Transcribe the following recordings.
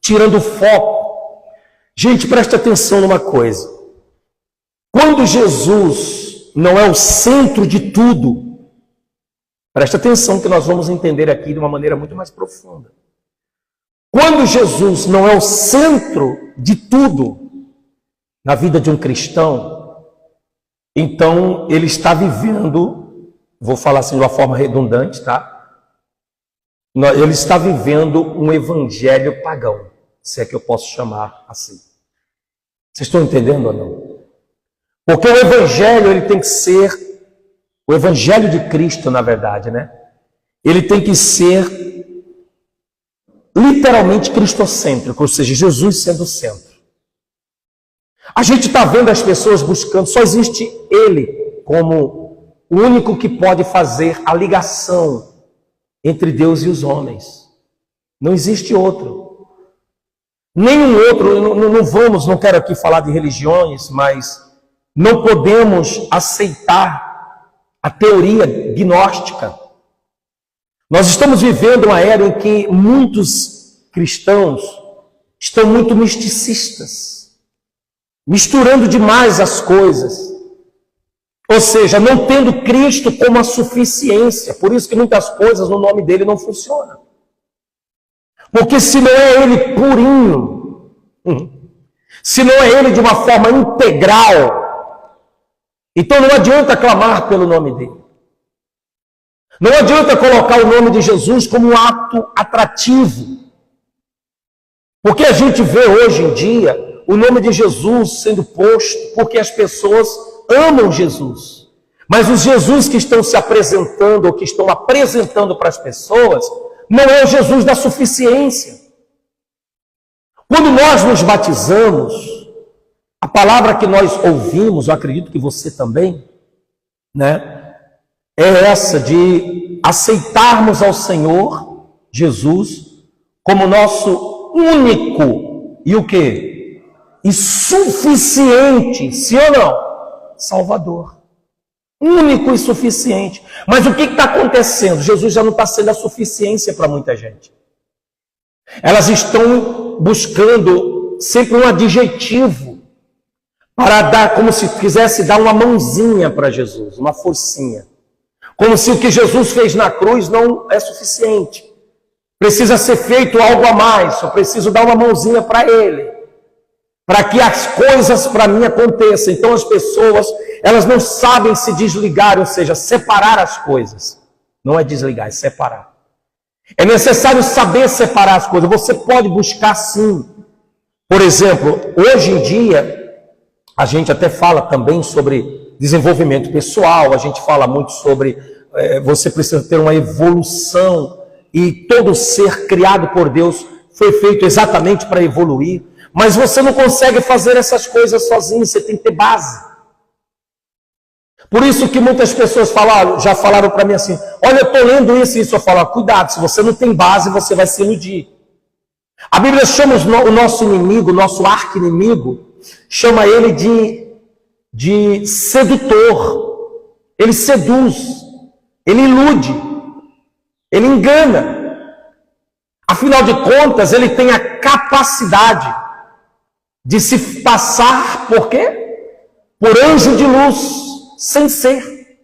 tirando o foco. Gente, preste atenção numa coisa. Quando Jesus não é o centro de tudo, preste atenção que nós vamos entender aqui de uma maneira muito mais profunda. Quando Jesus não é o centro de tudo na vida de um cristão, então ele está vivendo, vou falar assim de uma forma redundante, tá? Ele está vivendo um evangelho pagão, se é que eu posso chamar assim. Vocês estão entendendo ou não? Porque o evangelho, ele tem que ser, o evangelho de Cristo, na verdade, né? Ele tem que ser literalmente cristocêntrico, ou seja, Jesus sendo o centro. A gente está vendo as pessoas buscando, só existe Ele como o único que pode fazer a ligação entre Deus e os homens. Não existe outro. Nenhum outro, não quero aqui falar de religiões, mas não podemos aceitar a teoria gnóstica. Nós estamos vivendo uma era em que muitos cristãos estão muito misticistas, misturando demais as coisas. Ou seja, não tendo Cristo como a suficiência. Por isso que muitas coisas no nome dele não funcionam. Porque se não é ele purinho, se não é ele de uma forma integral, então não adianta clamar pelo nome dele. Não adianta colocar o nome de Jesus como um ato atrativo. Porque a gente vê hoje em dia o nome de Jesus sendo posto porque as pessoas amam Jesus. Mas os Jesus que estão se apresentando ou que estão apresentando para as pessoas não é o Jesus da suficiência. Quando nós nos batizamos, a palavra que nós ouvimos, eu acredito que você também, né? É essa de aceitarmos ao Senhor Jesus como nosso único e o quê? E suficiente, sim ou não? Salvador. Único e suficiente. Mas o que está acontecendo? Jesus já não está sendo a suficiência para muita gente. Elas estão buscando sempre um adjetivo para dar, como se quisesse dar uma mãozinha para Jesus, uma forcinha. Como se o que Jesus fez na cruz não é suficiente. Precisa ser feito algo a mais, só preciso dar uma mãozinha para ele. Para que as coisas para mim aconteçam. Então as pessoas, elas não sabem se desligar, ou seja, separar as coisas. Não é desligar, é separar. É necessário saber separar as coisas. Você pode buscar sim. Por exemplo, hoje em dia, a gente até fala também sobre desenvolvimento pessoal, a gente fala muito sobre você precisa ter uma evolução e todo ser criado por Deus foi feito exatamente para evoluir, mas você não consegue fazer essas coisas sozinho, você tem que ter base. Por isso que muitas pessoas já falaram para mim assim, olha, eu estou lendo isso e isso, eu falo, cuidado, se você não tem base, você vai se iludir. A Bíblia chama o nosso inimigo, o nosso arqui-inimigo, chama ele de sedutor. Ele seduz, ele ilude, ele engana. Afinal de contas, ele tem a capacidade de se passar por quê? Por anjo de luz, sem ser.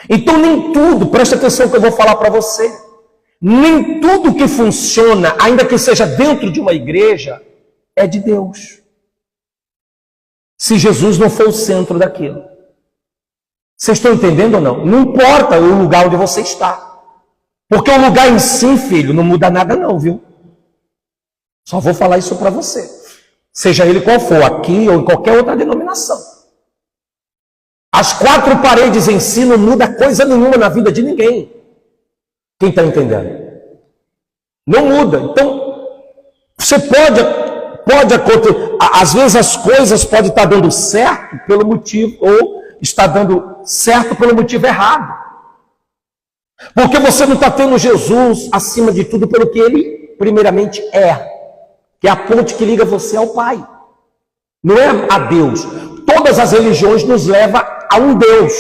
Então nem tudo, preste atenção que eu vou falar para você, nem tudo que funciona, ainda que seja dentro de uma igreja, é de Deus. Se Jesus não for o centro daquilo. Vocês estão entendendo ou não? Não importa o lugar onde você está. Porque o lugar em si, filho, não muda nada não, viu? Só vou falar isso para você. Seja ele qual for, aqui ou em qualquer outra denominação. As quatro paredes em si não muda coisa nenhuma na vida de ninguém. Quem está entendendo? Não muda. Então, você pode acontecer, às vezes as coisas podem estar dando certo pelo motivo, ou está dando certo pelo motivo errado. Porque você não está tendo Jesus acima de tudo pelo que ele primeiramente é. Que é a ponte que liga você ao Pai. Não é a Deus. Todas as religiões nos levam a um Deus.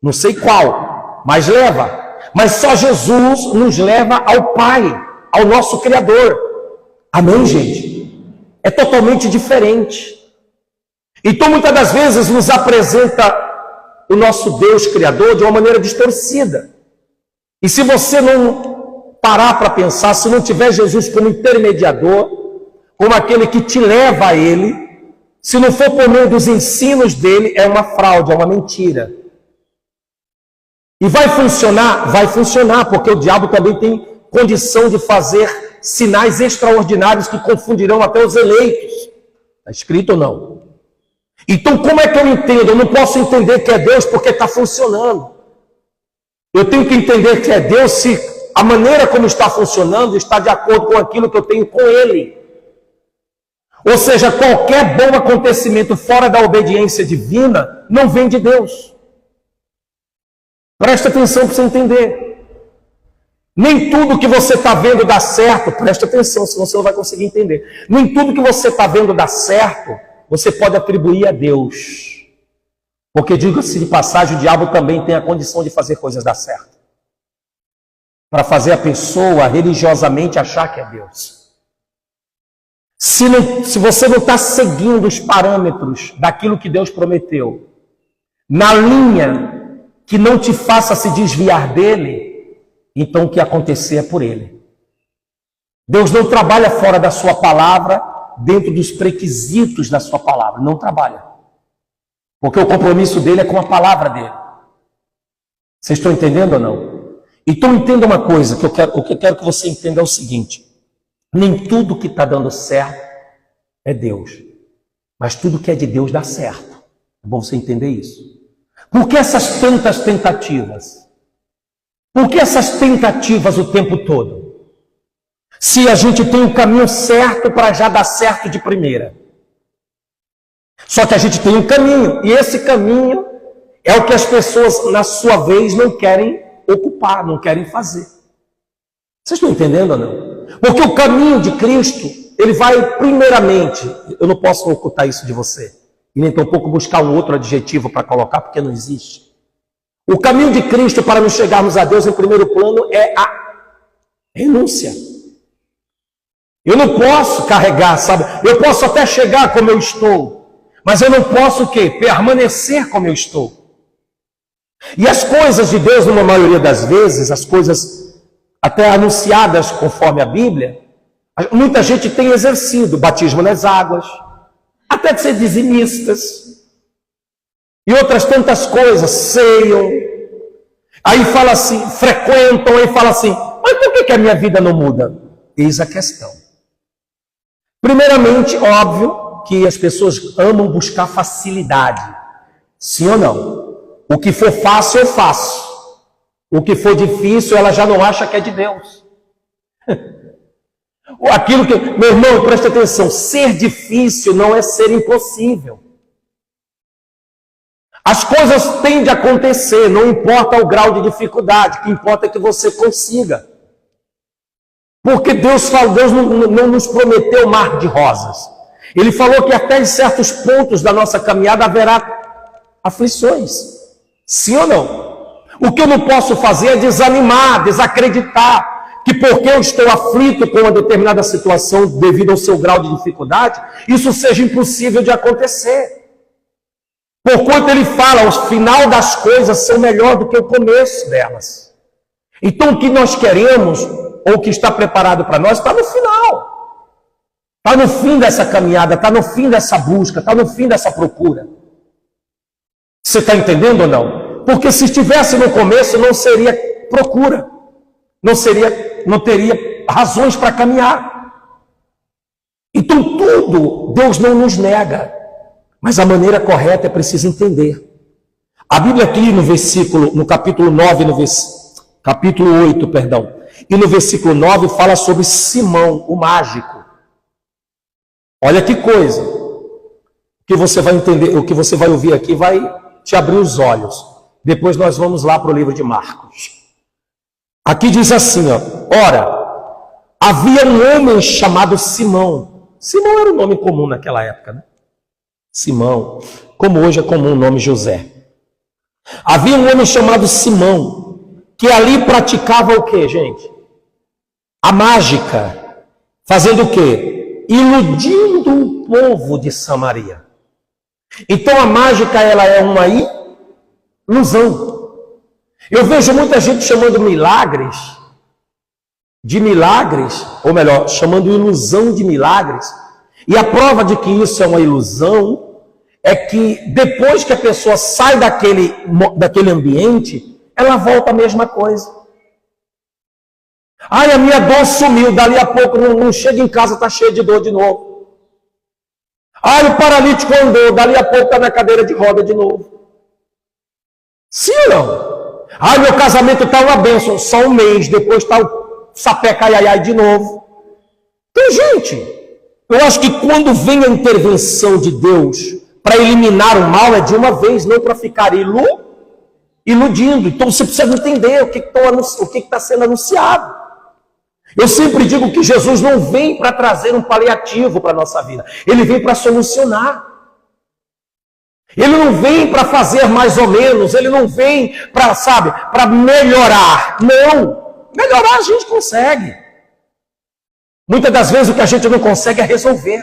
Não sei qual, mas leva. Mas só Jesus nos leva ao Pai, ao nosso Criador. Amém, gente? É totalmente diferente. Então, muitas das vezes, nos apresenta o nosso Deus Criador de uma maneira distorcida. E se você não parar para pensar, se não tiver Jesus como intermediador, como aquele que te leva a Ele, se não for por meio dos ensinos dele, é uma fraude, é uma mentira. E vai funcionar, porque o diabo também tem condição de fazer sinais extraordinários que confundirão até os eleitos. Está escrito ou não? Então, como é que eu entendo? Eu não posso entender que é Deus porque está funcionando. Eu tenho que entender que é Deus se a maneira como está funcionando está de acordo com aquilo que eu tenho com Ele. Ou seja, qualquer bom acontecimento fora da obediência divina não vem de Deus. Presta atenção para você entender. Nem tudo que você está vendo dá certo, presta atenção, senão você não vai conseguir entender. Nem tudo que você está vendo dá certo, você pode atribuir a Deus. Porque, diga-se de passagem, o diabo também tem a condição de fazer coisas dar certo. Para fazer a pessoa religiosamente achar que é Deus. Se você não está seguindo os parâmetros daquilo que Deus prometeu, na linha que não te faça se desviar dele, então o que acontecer é por ele. Deus não trabalha fora da sua palavra, dentro dos requisitos da sua palavra. Não trabalha. Porque o compromisso dele é com a palavra dele. Vocês estão entendendo ou não? Então entenda uma coisa, o que eu quero que você entenda é o seguinte. Nem tudo que está dando certo é Deus. Mas tudo que é de Deus dá certo. É bom você entender isso. Por que essas tantas tentativas? Por que essas tentativas o tempo todo? Se a gente tem o caminho certo para já dar certo de primeira. Só que a gente tem um caminho, e esse caminho é o que as pessoas, na sua vez, não querem ocupar, não querem fazer. Vocês estão entendendo ou não? Porque o caminho de Cristo, ele vai primeiramente, eu não posso ocultar isso de você, e nem tampouco buscar um outro adjetivo para colocar, porque não existe. O caminho de Cristo para nos chegarmos a Deus em primeiro plano é a renúncia. Eu não posso carregar, sabe? Eu posso até chegar como eu estou, mas eu não posso o quê? Permanecer como eu estou. E as coisas de Deus, numa maioria das vezes, as coisas até anunciadas conforme a Bíblia, muita gente tem exercido batismo nas águas, até de ser dizimistas, e outras tantas coisas, ceiam, aí fala assim, frequentam, aí fala assim, mas por que a minha vida não muda? Eis a questão. Primeiramente, óbvio que as pessoas amam buscar facilidade, sim ou não? O que for fácil, eu faço. O que for difícil, ela já não acha que é de Deus. Aquilo que, meu irmão, presta atenção, ser difícil não é ser impossível. As coisas têm de acontecer, não importa o grau de dificuldade, o que importa é que você consiga. Porque Deus não nos prometeu mar de rosas. Ele falou que até em certos pontos da nossa caminhada haverá aflições. Sim ou não? O que eu não posso fazer é desanimar, desacreditar, que porque eu estou aflito com uma determinada situação devido ao seu grau de dificuldade, isso seja impossível de acontecer. Porquanto ele fala, o final das coisas são melhor do que o começo delas. Então o que nós queremos, ou o que está preparado para nós, está no final. Está no fim dessa caminhada, está no fim dessa busca, está no fim dessa procura. Você está entendendo ou não? Porque se estivesse no começo, não seria procura. Não teria razões para caminhar. Então tudo, Deus não nos nega. Mas a maneira correta é preciso entender. A Bíblia aqui no capítulo 9, capítulo 8, perdão, e no versículo 9 fala sobre Simão, o mágico. Olha que coisa. O que você vai entender, o que você vai ouvir aqui vai te abrir os olhos. Depois nós vamos lá para o livro de Marcos. Aqui diz assim, ó, ora, havia um homem chamado Simão. Simão era um nome comum naquela época, né? Simão, como hoje é comum o nome José. Havia um homem chamado Simão, que ali praticava o que, gente? A mágica. Fazendo o quê? Iludindo o povo de Samaria. Então a mágica, ela é uma ilusão. Eu vejo muita gente chamando milagres de milagres, ou melhor, chamando ilusão de milagres. E a prova de que isso é uma ilusão é que depois que a pessoa sai daquele ambiente, ela volta a mesma coisa. Ai, a minha dor sumiu, dali a pouco não chega em casa, está cheio de dor de novo. Ai, o paralítico andou, dali a pouco está na cadeira de roda de novo. Sim ou não? Ai, meu casamento está uma bênção, só um mês, depois está o sapé caiaiai de novo. Então, gente, eu acho que quando vem a intervenção de Deus para eliminar o mal, é de uma vez, não para ficar iludindo. Então você precisa entender o que está sendo anunciado. Eu sempre digo que Jesus não vem para trazer um paliativo para a nossa vida. Ele vem para solucionar. Ele não vem para fazer mais ou menos. Ele não vem para melhorar. Não. Melhorar a gente consegue. Muitas das vezes o que a gente não consegue é resolver.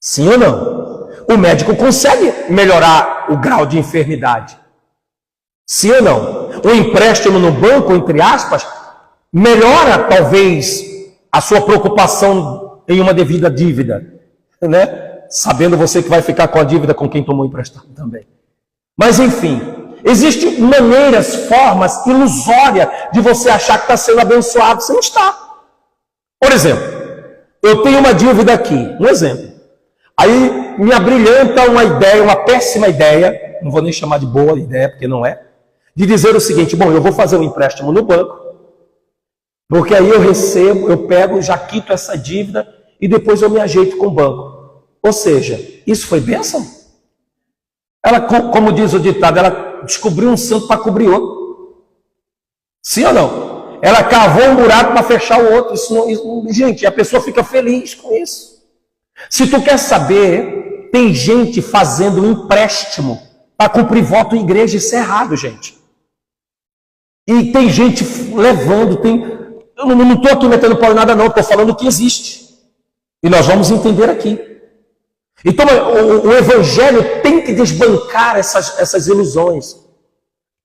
Sim ou não? O médico consegue melhorar o grau de enfermidade. Sim ou não? O empréstimo no banco, entre aspas, melhora talvez a sua preocupação em uma devida dívida, né? Sabendo você que vai ficar com a dívida com quem tomou emprestado também. Mas enfim, existem maneiras, formas ilusórias de você achar que está sendo abençoado, você não está. Por exemplo, eu tenho uma dívida aqui, um exemplo. Aí me abrilhanta uma ideia, uma péssima ideia, não vou nem chamar de boa ideia, porque não é, de dizer o seguinte: bom, eu vou fazer um empréstimo no banco, porque aí eu recebo, eu pego, já quito essa dívida e depois eu me ajeito com o banco. Ou seja, isso foi bênção? Ela, como diz o ditado, ela descobriu um santo para cobrir outro. Sim ou não? Ela cavou um buraco para fechar o outro. Gente, a pessoa fica feliz com isso. Se tu quer saber, tem gente fazendo um empréstimo para cumprir voto em igreja, isso é errado, gente. E tem gente levando, eu não estou aqui metendo pau em nada não, estou falando que existe. E nós vamos entender aqui. Então o Evangelho tem que desbancar essas ilusões.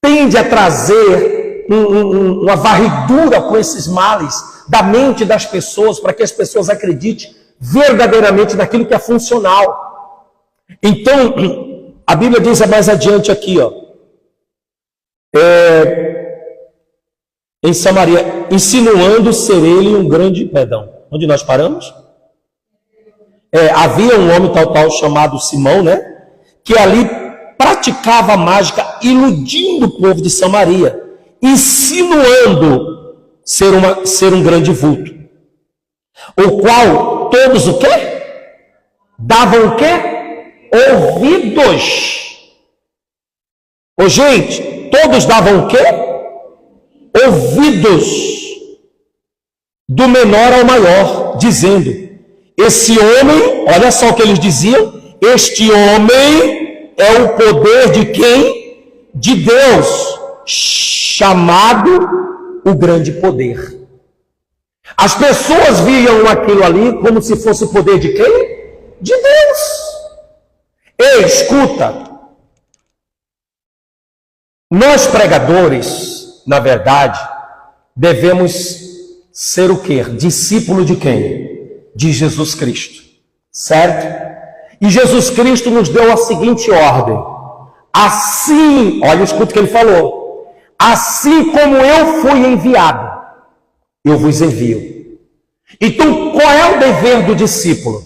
Tende a trazer uma varredura com esses males da mente das pessoas, para que as pessoas acreditem verdadeiramente naquilo que é funcional. Então, a Bíblia diz mais adiante aqui, ó, em Samaria, insinuando ser ele um grande... Perdão, onde nós paramos? Havia um homem tal chamado Simão, né? Que ali praticava mágica, iludindo o povo de Samaria, insinuando ser um grande vulto. O qual todos o quê? Davam o quê? Ouvidos. Ô gente, todos davam o quê? Ouvidos. Do menor ao maior, dizendo: esse homem, olha só o que eles diziam, este homem é o poder de quem? De Deus, chamado o grande poder. As pessoas viam aquilo ali como se fosse o poder de quem? De Deus. Ei, escuta. Nós pregadores, na verdade, devemos ser o quê? Discípulo de quem? De Jesus Cristo. Certo? E Jesus Cristo nos deu a seguinte ordem. Assim, olha, escuta o que ele falou. Assim como eu fui enviado, eu vos envio. Então, qual é o dever do discípulo?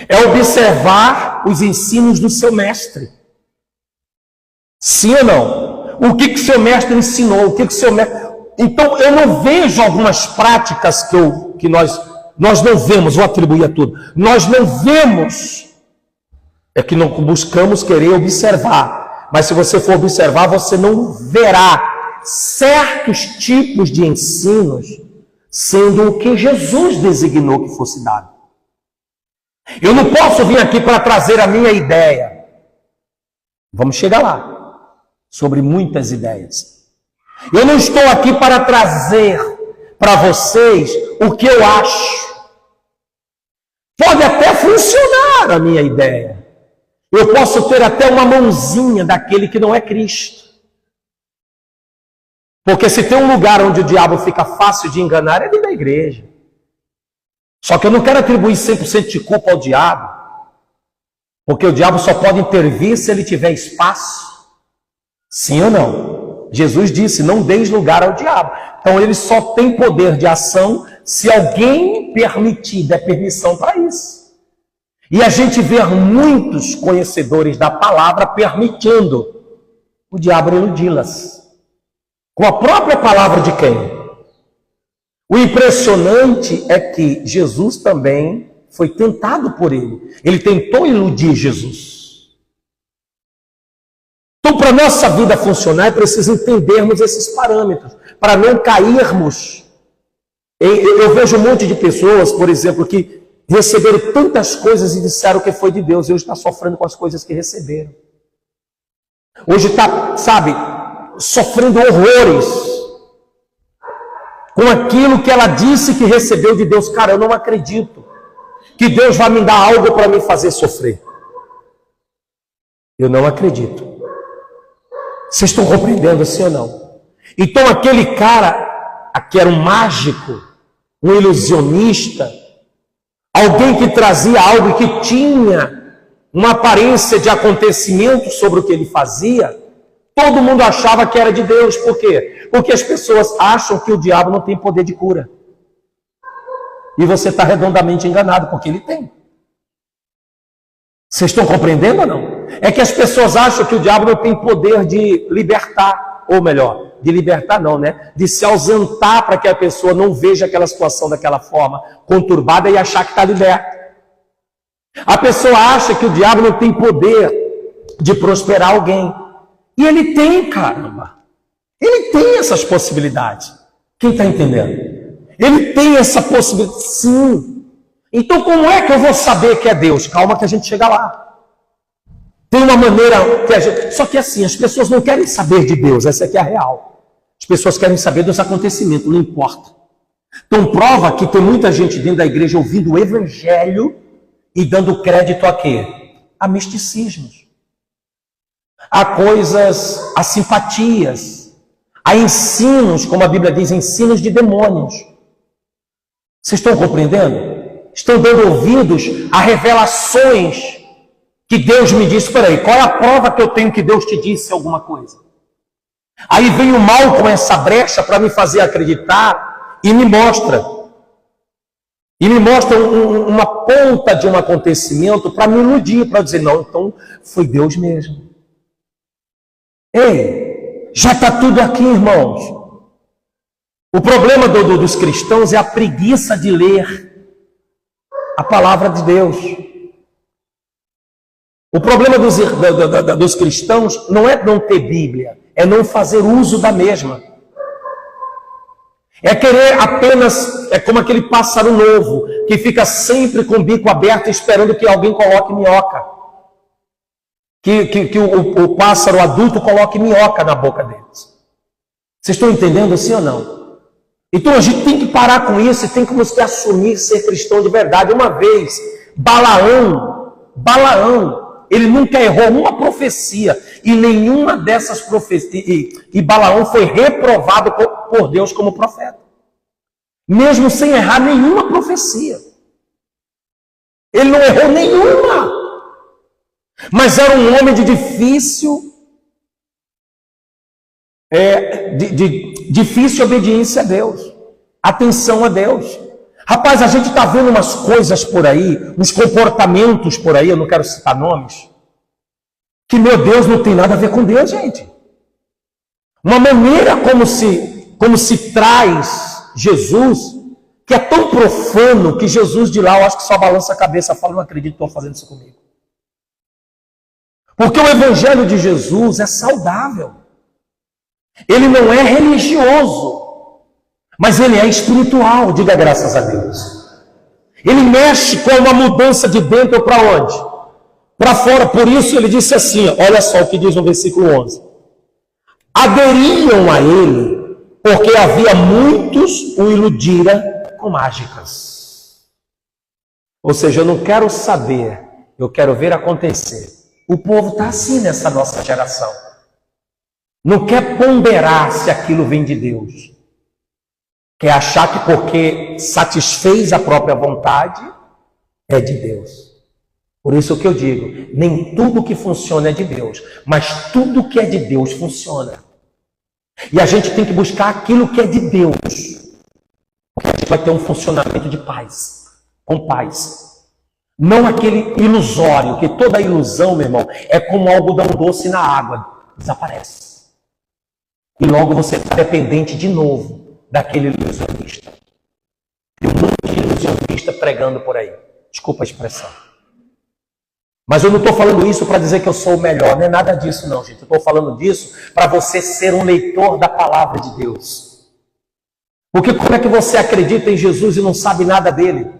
É observar os ensinos do seu mestre. Sim ou não? O que seu mestre ensinou? O que seu mestre... Então, eu não vejo algumas práticas que nós não vemos, vou atribuir a tudo. Nós não vemos, é que não buscamos querer observar. Mas se você for observar, você não verá certos tipos de ensinos sendo o que Jesus designou que fosse dado. Eu não posso vir aqui para trazer a minha ideia. Vamos chegar lá, sobre muitas ideias. Eu não estou aqui para trazer, para vocês o que eu acho. Pode até funcionar a minha ideia. Eu posso ter até uma mãozinha daquele que não é Cristo. Porque se tem um lugar onde o diabo fica fácil de enganar, é dentro da igreja. Só que eu não quero atribuir 100% de culpa ao diabo. Porque o diabo só pode intervir se ele tiver espaço. Sim ou não? Jesus disse, não deis lugar ao diabo. Então ele só tem poder de ação se alguém permitir, der permissão para isso. E a gente vê muitos conhecedores da palavra permitindo o diabo iludi-las. Com a própria palavra de quem? O impressionante é que Jesus também foi tentado por ele. Ele tentou iludir Jesus. Então, para a nossa vida funcionar, é preciso entendermos esses parâmetros, para não cairmos. Eu vejo um monte de pessoas, por exemplo, que receberam tantas coisas e disseram que foi de Deus, e hoje está sofrendo com as coisas que receberam. Hoje está, sabe, sofrendo horrores com aquilo que ela disse que recebeu de Deus. Cara, eu não acredito que Deus vai me dar algo para me fazer sofrer. Eu não acredito. Vocês estão compreendendo assim ou não? Então aquele cara, que era um mágico, um ilusionista, alguém que trazia algo que tinha uma aparência de acontecimento sobre o que ele fazia, todo mundo achava que era de Deus. Por quê? Porque as pessoas acham que o diabo não tem poder de cura. E você está redondamente enganado, porque ele tem. Vocês estão compreendendo ou não? É que as pessoas acham que o diabo não tem poder de libertar, ou melhor, de libertar não, né? De se ausentar para que a pessoa não veja aquela situação daquela forma conturbada e achar que está liberta. A pessoa acha que o diabo não tem poder de prosperar alguém. E ele tem, caramba. Ele tem essas possibilidades. Quem está entendendo? Ele tem essa possibilidade, sim. Então como é que eu vou saber que é Deus? Calma que a gente chega lá. Tem uma maneira que a gente... Só que assim, as pessoas não querem saber de Deus, essa aqui é a real. As pessoas querem saber dos acontecimentos, não importa. Então prova que tem muita gente dentro da igreja ouvindo o evangelho e dando crédito a quê? A misticismos. A coisas, a simpatias, a ensinos, como a Bíblia diz, ensinos de demônios. Vocês estão compreendendo? Estão dando ouvidos a revelações que Deus me disse. Espera aí, qual é a prova que eu tenho que Deus te disse alguma coisa? Aí vem o mal com essa brecha para me fazer acreditar e me mostra. E me mostra uma ponta de um acontecimento para me iludir, para dizer, não, então foi Deus mesmo. Ei, já está tudo aqui, irmãos. O problema dos cristãos é a preguiça de ler a palavra de Deus. O problema dos cristãos não é não ter Bíblia, é não fazer uso da mesma. É querer apenas, é como aquele pássaro novo, que fica sempre com o bico aberto esperando que alguém coloque minhoca. Que o pássaro adulto coloque minhoca na boca deles. Vocês estão entendendo assim ou não? Então a gente tem que parar com isso e tem que nos assumir ser cristão de verdade. Uma vez, Balaão, ele nunca errou uma profecia, e nenhuma dessas profecias, e Balaão foi reprovado por Deus como profeta, mesmo sem errar nenhuma profecia. Ele não errou nenhuma, mas era um homem de difícil obediência a Deus, atenção a Deus. Rapaz, a gente está vendo umas coisas por aí, uns comportamentos por aí, eu não quero citar nomes, que, meu Deus, não tem nada a ver com Deus, gente. Uma maneira como se traz Jesus, que é tão profano, que Jesus de lá, eu acho que só balança a cabeça e fala, não acredito que estão fazendo isso comigo. Porque o evangelho de Jesus é saudável. Ele não é religioso, mas ele é espiritual, diga graças a Deus. Ele mexe com uma mudança de dentro para onde? Para fora. Por isso ele disse assim, olha só o que diz no versículo 11. Aderiam a ele porque havia muitos o iludira com mágicas. Ou seja, eu não quero saber, eu quero ver acontecer. O povo está assim nessa nossa geração. Não quer ponderar se aquilo vem de Deus. Quer achar que porque satisfez a própria vontade, é de Deus. Por isso que eu digo, nem tudo que funciona é de Deus, mas tudo que é de Deus funciona. E a gente tem que buscar aquilo que é de Deus. Porque a gente vai ter um funcionamento de paz, com paz. Não aquele ilusório, que toda ilusão, meu irmão, é como algodão doce na água, desaparece. E logo você está dependente de novo daquele ilusionista. Tem um monte de ilusionista pregando por aí. Desculpa a expressão. Mas eu não estou falando isso para dizer que eu sou o melhor, não é nada disso não, gente. Eu estou falando disso para você ser um leitor da palavra de Deus. Porque como é que você acredita em Jesus e não sabe nada dele?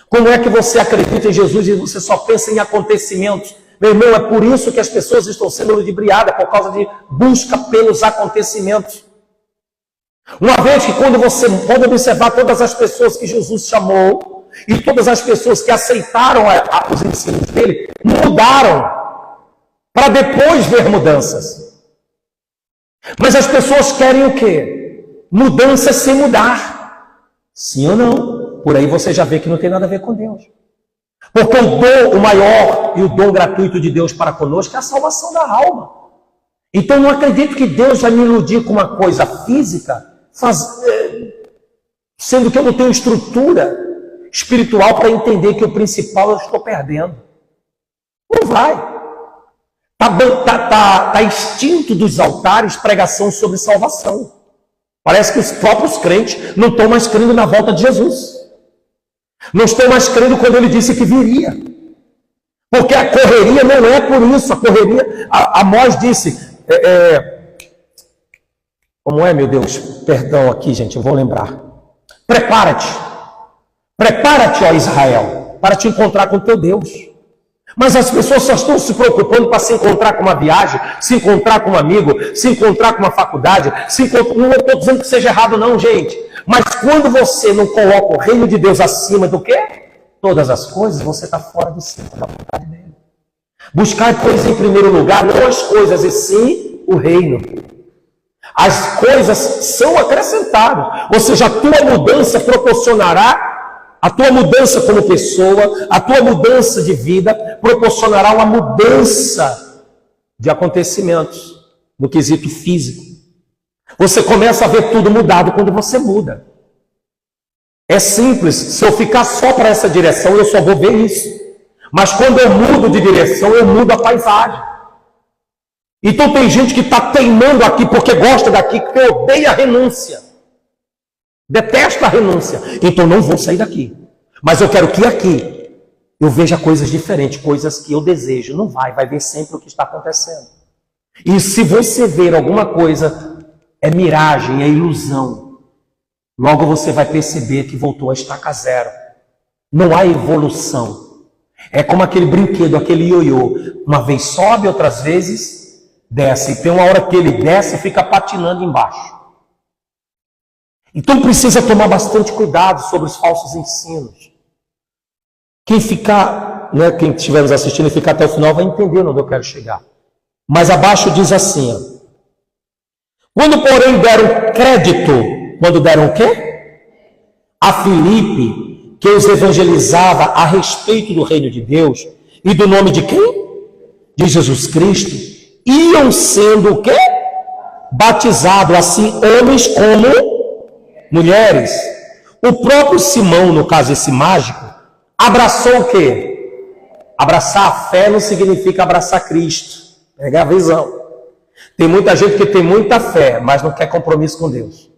Como é que você acredita em Jesus e você só pensa em acontecimentos? Meu irmão, é por isso que as pessoas estão sendo ludibriadas, por causa de busca pelos acontecimentos. Uma vez que quando você pode observar todas as pessoas que Jesus chamou, e todas as pessoas que aceitaram os ensinos dele, mudaram, para depois ver mudanças. Mas as pessoas querem o quê? Mudanças sem mudar. Sim ou não? Por aí você já vê que não tem nada a ver com Deus. Porque o dom, o maior e o dom gratuito de Deus para conosco é a salvação da alma. Então não acredito que Deus vai me iludir com uma coisa física, sendo que eu não tenho estrutura espiritual para entender que o principal eu estou perdendo. Não vai. Tá extinto dos altares pregação sobre salvação. Parece que os próprios crentes não estão mais crendo na volta de Jesus. Não estão mais crendo quando ele disse que viria. Porque a correria não é por isso. A correria, Amós disse, como é, meu Deus? Perdão aqui, gente, eu vou lembrar. Prepara-te, ó Israel, para te encontrar com teu Deus. Mas as pessoas só estão se preocupando para se encontrar com uma viagem, se encontrar com um amigo, se encontrar com uma faculdade, não estou dizendo que seja errado não, gente. Mas quando você não coloca o reino de Deus acima do quê? Todas as coisas, você está fora do centro da vontade dele. Buscar, pois, em primeiro lugar, não as coisas, e sim o reino. As coisas são acrescentadas. Ou seja, a tua mudança proporcionará, a tua mudança como pessoa, a tua mudança de vida, proporcionará uma mudança de acontecimentos no quesito físico. Você começa a ver tudo mudado quando você muda. É simples, se eu ficar só para essa direção, eu só vou ver isso. Mas quando eu mudo de direção, eu mudo a paisagem. Então tem gente que está teimando aqui porque gosta daqui, que odeia a renúncia. Detesta a renúncia. Então não vou sair daqui. Mas eu quero que aqui eu veja coisas diferentes, coisas que eu desejo. Não vai ver sempre o que está acontecendo. E se você ver alguma coisa, é miragem, é ilusão. Logo você vai perceber que voltou a estaca zero. Não há evolução. É como aquele brinquedo, aquele ioiô. Uma vez sobe, outras vezes desce. E tem uma hora que ele desce e fica patinando embaixo. Então precisa tomar bastante cuidado sobre os falsos ensinos. Quem ficar, quem estiver nos assistindo e ficar até o final vai entender onde eu quero chegar. Mas abaixo diz assim, ó. Quando, porém, deram crédito, quando deram o quê? A Filipe, que os evangelizava a respeito do reino de Deus e do nome de quem? De Jesus Cristo, iam sendo o quê? Batizados, assim, homens como mulheres. O próprio Simão, no caso esse mágico, abraçou o quê? Abraçar a fé não significa abraçar Cristo. Pegar a visão. Tem muita gente que tem muita fé, mas não quer compromisso com Deus.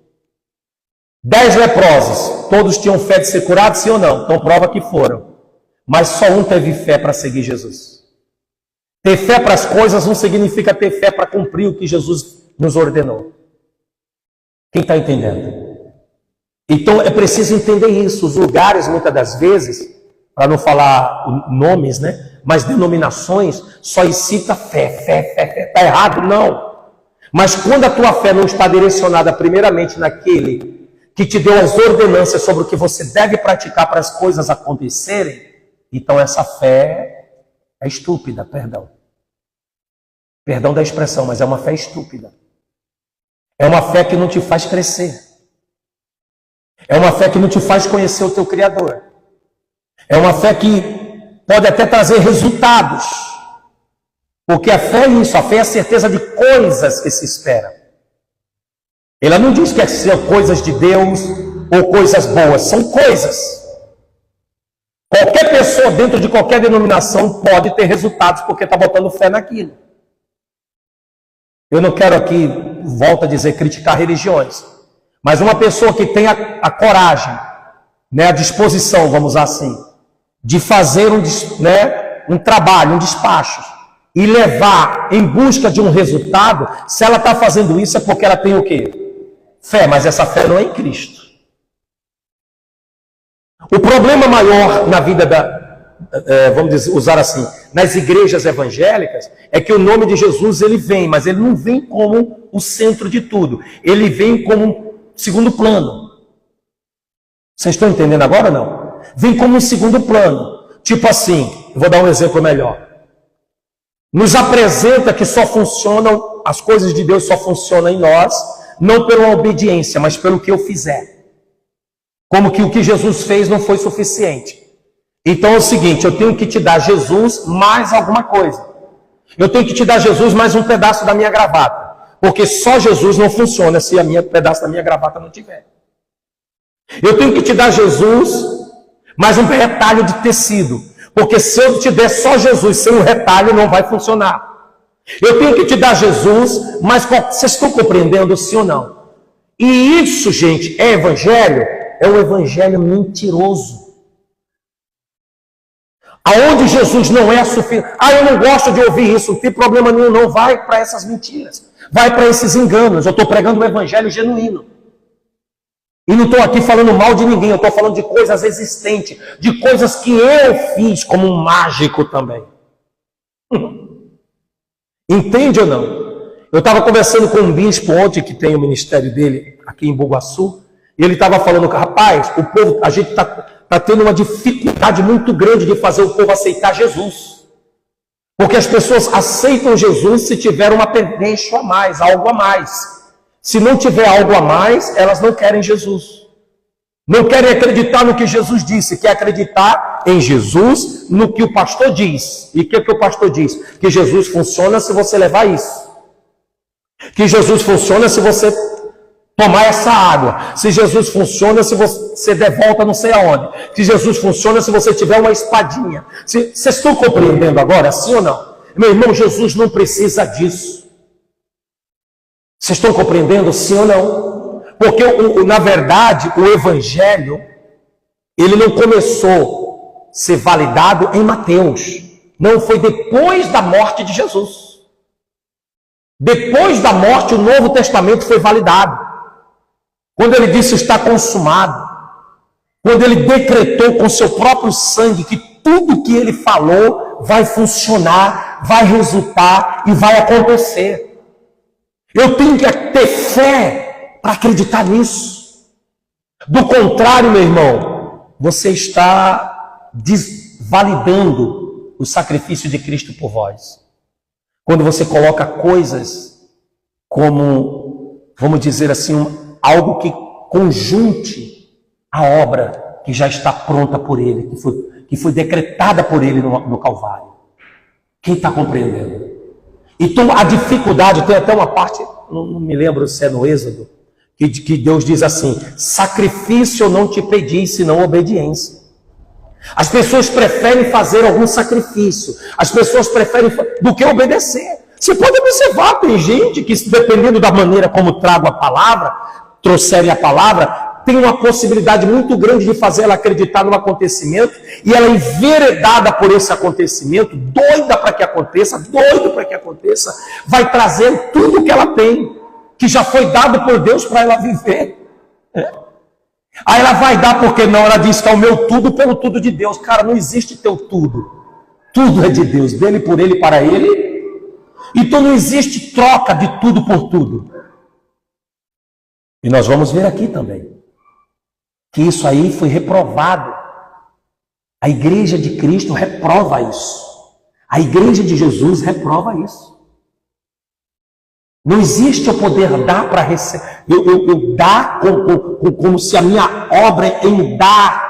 10 leprosos, todos tinham fé de ser curados, sim ou não? Então prova que foram. Mas só um teve fé para seguir Jesus. Ter fé para as coisas não significa ter fé para cumprir o que Jesus nos ordenou. Quem está entendendo? Então é preciso entender isso. Os lugares, muitas das vezes, para não falar nomes, mas denominações, só incita fé. Está errado? Não. Mas quando a tua fé não está direcionada primeiramente naquele que te deu as ordenanças sobre o que você deve praticar para as coisas acontecerem, então essa fé é estúpida, perdão. Perdão da expressão, mas é uma fé estúpida. É uma fé que não te faz crescer. É uma fé que não te faz conhecer o teu Criador. É uma fé que pode até trazer resultados. Porque a fé é isso, a fé é a certeza de coisas que se esperam. Ela não diz que é ser coisas de Deus ou coisas boas, são coisas. Qualquer pessoa dentro de qualquer denominação pode ter resultados porque está botando fé naquilo. Eu não quero aqui, volto a dizer, criticar religiões, mas uma pessoa que tem a coragem, né, a disposição, vamos usar assim, de fazer um trabalho, um despacho, e levar em busca de um resultado, se ela está fazendo isso é porque ela tem o quê? Fé, mas essa fé não é em Cristo. O problema maior na vida vamos dizer, usar assim, nas igrejas evangélicas, é que o nome de Jesus ele vem, mas ele não vem como o centro de tudo. Ele vem como um segundo plano. Vocês estão entendendo agora ou não? Vem como um segundo plano. Tipo assim, eu vou dar um exemplo melhor. Nos apresenta que só funcionam, as coisas de Deus só funcionam em nós, não pela obediência, mas pelo que eu fizer. Como que o que Jesus fez não foi suficiente. Então é o seguinte, eu tenho que te dar Jesus mais alguma coisa. Eu tenho que te dar Jesus mais um pedaço da minha gravata. Porque só Jesus não funciona se o pedaço da minha gravata não tiver. Eu tenho que te dar Jesus mais um retalho de tecido. Porque se eu te der só Jesus sem o retalho, não vai funcionar. Eu tenho que te dar Jesus, mas vocês estão compreendendo sim ou não? E isso, gente, é evangelho? É um evangelho mentiroso. Aonde Jesus não é suficiente. Eu não gosto de ouvir isso, não tem problema nenhum, não. Vai para essas mentiras. Vai para esses enganos. Eu estou pregando um evangelho genuíno. E não estou aqui falando mal de ninguém, eu estou falando de coisas existentes, de coisas que eu fiz como um mágico também. Entende ou não? Eu estava conversando com um bispo ontem, que tem o ministério dele aqui em Bugaçu, e ele estava falando que, rapaz, o povo, a gente está tendo uma dificuldade muito grande de fazer o povo aceitar Jesus. Porque as pessoas aceitam Jesus se tiver uma pendência a mais, algo a mais. Se não tiver algo a mais, elas não querem Jesus. Não querem acreditar no que Jesus disse, quer acreditar em Jesus, no que o pastor diz. E o que o pastor diz? Que Jesus funciona se você levar isso. Que Jesus funciona se você tomar essa água. Se Jesus funciona se você der volta não sei aonde. Se Jesus funciona se você tiver uma espadinha. Vocês estão compreendendo agora, sim ou não? Meu irmão, Jesus não precisa disso. Vocês estão compreendendo, sim ou não? Porque, na verdade, o Evangelho, ele não começou a ser validado em Mateus. Não, foi depois da morte de Jesus. Depois da morte, o Novo Testamento foi validado. Quando ele disse está consumado. Quando ele decretou com seu próprio sangue que tudo que ele falou vai funcionar, vai resultar e vai acontecer. Eu tenho que ter fé para acreditar nisso. Do contrário, meu irmão, você está desvalidando o sacrifício de Cristo por vós. Quando você coloca coisas como, vamos dizer assim, algo que conjunte a obra que já está pronta por Ele, que foi decretada por Ele no Calvário. Quem está compreendendo? Então a dificuldade, tem até uma parte, não me lembro se é no Êxodo, que Deus diz assim, sacrifício eu não te pedi, senão obediência. As pessoas preferem fazer algum sacrifício, as pessoas preferem do que obedecer. Você pode observar, tem gente que, dependendo da maneira como trago a palavra, trouxerem a palavra, tem uma possibilidade muito grande de fazer ela acreditar no acontecimento, e ela enveredada por esse acontecimento, doida para que aconteça, doido para que aconteça, vai trazer tudo que ela tem, que já foi dado por Deus para ela viver. Aí ela vai dar, porque não, ela diz que é o meu tudo pelo tudo de Deus. Cara, não existe teu tudo. Tudo é de Deus, dele, por ele, para ele. Então não existe troca de tudo por tudo. E nós vamos ver aqui também que isso aí foi reprovado. A igreja de Cristo reprova isso. A igreja de Jesus reprova isso. Não existe eu poder dar para receber. Eu dar como se a minha obra em dar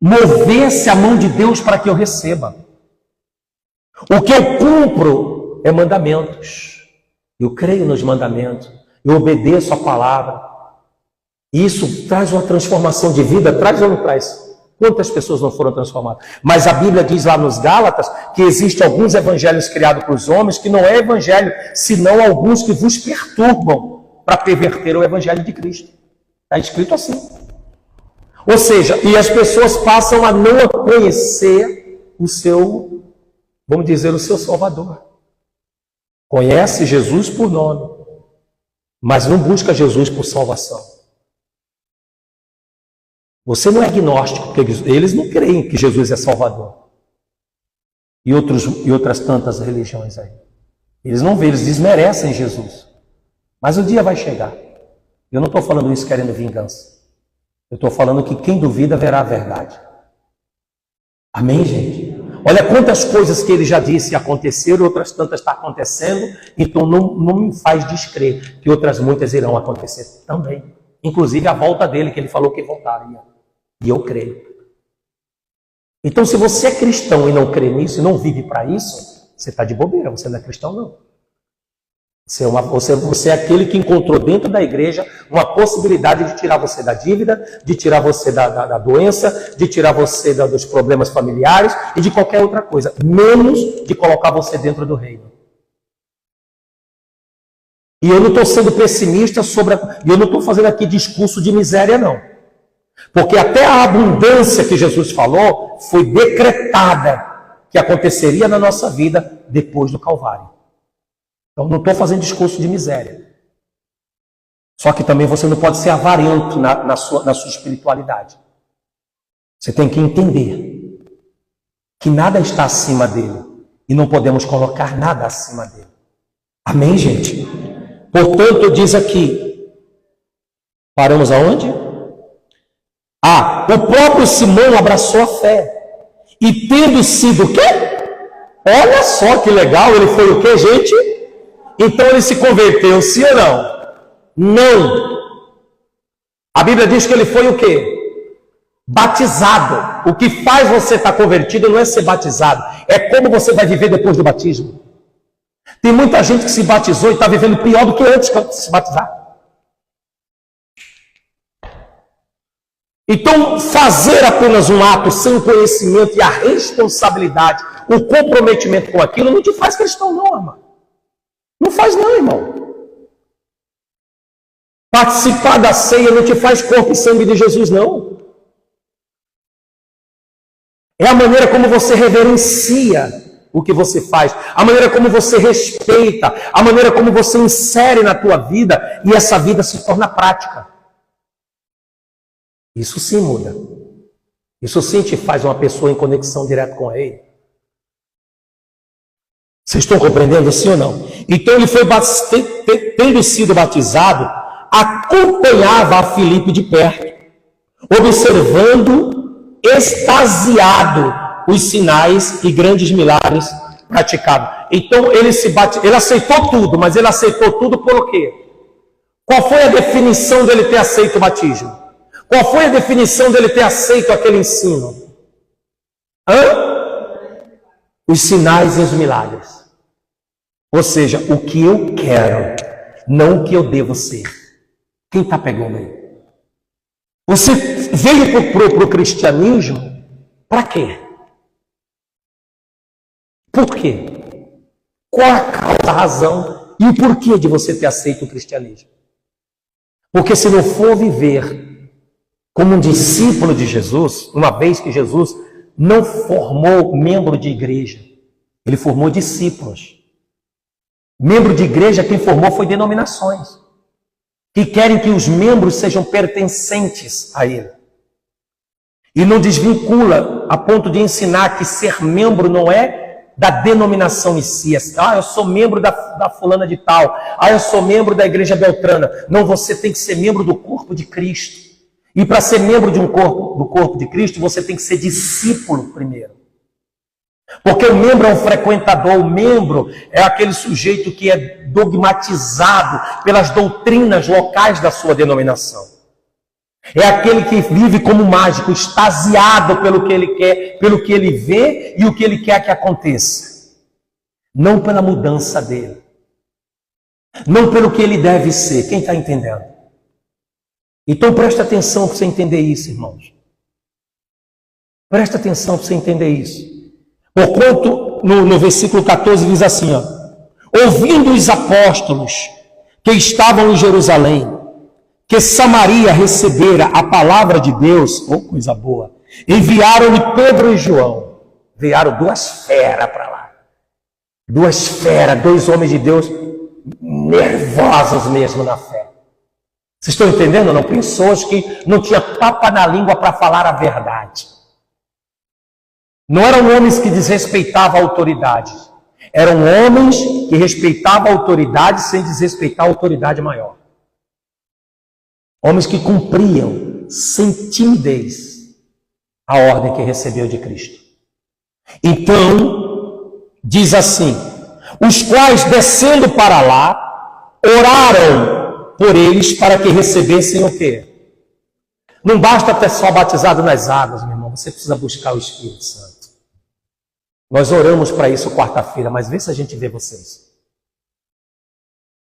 movesse a mão de Deus para que eu receba. O que eu cumpro é mandamentos. Eu creio nos mandamentos. Eu obedeço a palavra. Isso traz uma transformação de vida? Traz ou não traz? Quantas pessoas não foram transformadas? Mas a Bíblia diz lá nos Gálatas que existem alguns evangelhos criados para os homens que não é evangelho, senão alguns que vos perturbam para perverter o evangelho de Cristo. Está escrito assim. Ou seja, e as pessoas passam a não conhecer o seu, vamos dizer, o seu Salvador. Conhece Jesus por nome, mas não busca Jesus por salvação. Você não é agnóstico, porque eles não creem que Jesus é Salvador. E outras tantas religiões aí. Eles não veem, eles desmerecem Jesus. Mas o dia vai chegar. Eu não estou falando isso querendo vingança. Eu estou falando que quem duvida verá a verdade. Amém, gente? Olha quantas coisas que ele já disse e aconteceram, outras tantas estão acontecendo, então não me faz descrer que outras muitas irão acontecer também. Inclusive a volta dele, que ele falou que voltaria. E eu creio. Então, se você é cristão e não crê nisso, e não vive para isso, você está de bobeira, você não é cristão, não. Você é aquele que encontrou dentro da igreja uma possibilidade de tirar você da dívida, de tirar você da doença, de tirar você dos problemas familiares e de qualquer outra coisa, menos de colocar você dentro do reino. E eu não estou sendo pessimista e eu não estou fazendo aqui discurso de miséria, não. Porque até a abundância que Jesus falou foi decretada que aconteceria na nossa vida depois do Calvário. Então não estou fazendo discurso de miséria. Só que também você não pode ser avarento na sua espiritualidade. Você tem que entender que nada está acima dele e não podemos colocar nada acima dele. Amém, gente? Portanto, diz aqui, paramos aonde? O próprio Simão abraçou a fé. E tendo sido o quê? Olha só que legal, ele foi o quê, gente? Então ele se converteu, sim ou não? Não. A Bíblia diz que ele foi o quê? Batizado. O que faz você estar convertido não é ser batizado, é como você vai viver depois do batismo. Tem muita gente que se batizou e está vivendo pior do que antes de se batizar. Então, fazer apenas um ato sem conhecimento e a responsabilidade, o comprometimento com aquilo, não te faz cristão, não, irmão. Não faz, não, irmão. Participar da ceia não te faz corpo e sangue de Jesus, não. É a maneira como você reverencia o que você faz, a maneira como você respeita, a maneira como você insere na tua vida e essa vida se torna prática. Isso sim muda. Isso sim te faz uma pessoa em conexão direta com ele. Vocês estão compreendendo, sim ou não? Então ele foi, tendo sido batizado, acompanhava a Filipe de perto, observando extasiado os sinais e grandes milagres praticados. Então ele aceitou tudo, mas ele aceitou tudo por quê? Qual foi a definição dele ter aceito o batismo? Qual foi a definição dele ter aceito aquele ensino? Os sinais e os milagres. Ou seja, o que eu quero, não o que eu devo ser. Quem está pegando aí? Você veio para o cristianismo para quê? Por quê? Qual a causa, a razão e o porquê de você ter aceito o cristianismo? Porque se não for viver como um discípulo de Jesus, uma vez que Jesus não formou membro de igreja, ele formou discípulos. Membro de igreja, quem formou foi denominações, que querem que os membros sejam pertencentes a ele. E não desvincula a ponto de ensinar que ser membro não é da denominação em si. Eu sou membro da fulana de tal. Eu sou membro da igreja beltrana. Não, você tem que ser membro do corpo de Cristo. E para ser membro do corpo de Cristo, você tem que ser discípulo primeiro. Porque o membro é um frequentador, o membro é aquele sujeito que é dogmatizado pelas doutrinas locais da sua denominação. É aquele que vive como mágico, extasiado pelo que ele quer, pelo que ele vê e o que ele quer que aconteça. Não pela mudança dele. Não pelo que ele deve ser. Quem está entendendo? Então presta atenção para você entender isso, irmãos. Presta atenção para você entender isso. Porquanto, no versículo 14 diz assim, ouvindo os apóstolos que estavam em Jerusalém, que Samaria recebera a palavra de Deus, coisa boa, enviaram-lhe Pedro e João. Enviaram duas feras para lá. Duas feras, dois homens de Deus nervosos mesmo na fé. Vocês estão entendendo? Não? Pessoas que não tinham papa na língua para falar a verdade. Não eram homens que desrespeitavam a autoridade. Eram homens que respeitavam a autoridade sem desrespeitar a autoridade maior. Homens que cumpriam sem timidez a ordem que recebeu de Cristo. Então, diz assim, os quais descendo para lá, oraram por eles para que recebessem o quê? Não basta ter só batizado nas águas, meu irmão, você precisa buscar o Espírito Santo. Nós oramos para isso quarta-feira, mas vê se a gente vê vocês.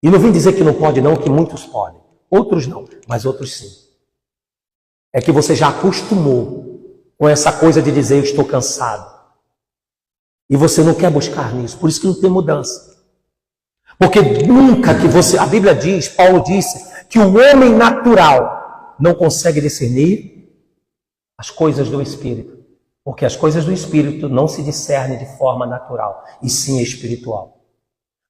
E não vim dizer que não pode não, que muitos podem. Outros não, mas outros sim. É que você já acostumou com essa coisa de dizer eu estou cansado. E você não quer buscar nisso, por isso que não tem mudança. Porque nunca que você... A Bíblia diz, Paulo disse, que o homem natural não consegue discernir as coisas do Espírito. Porque as coisas do Espírito não se discernem de forma natural, e sim espiritual.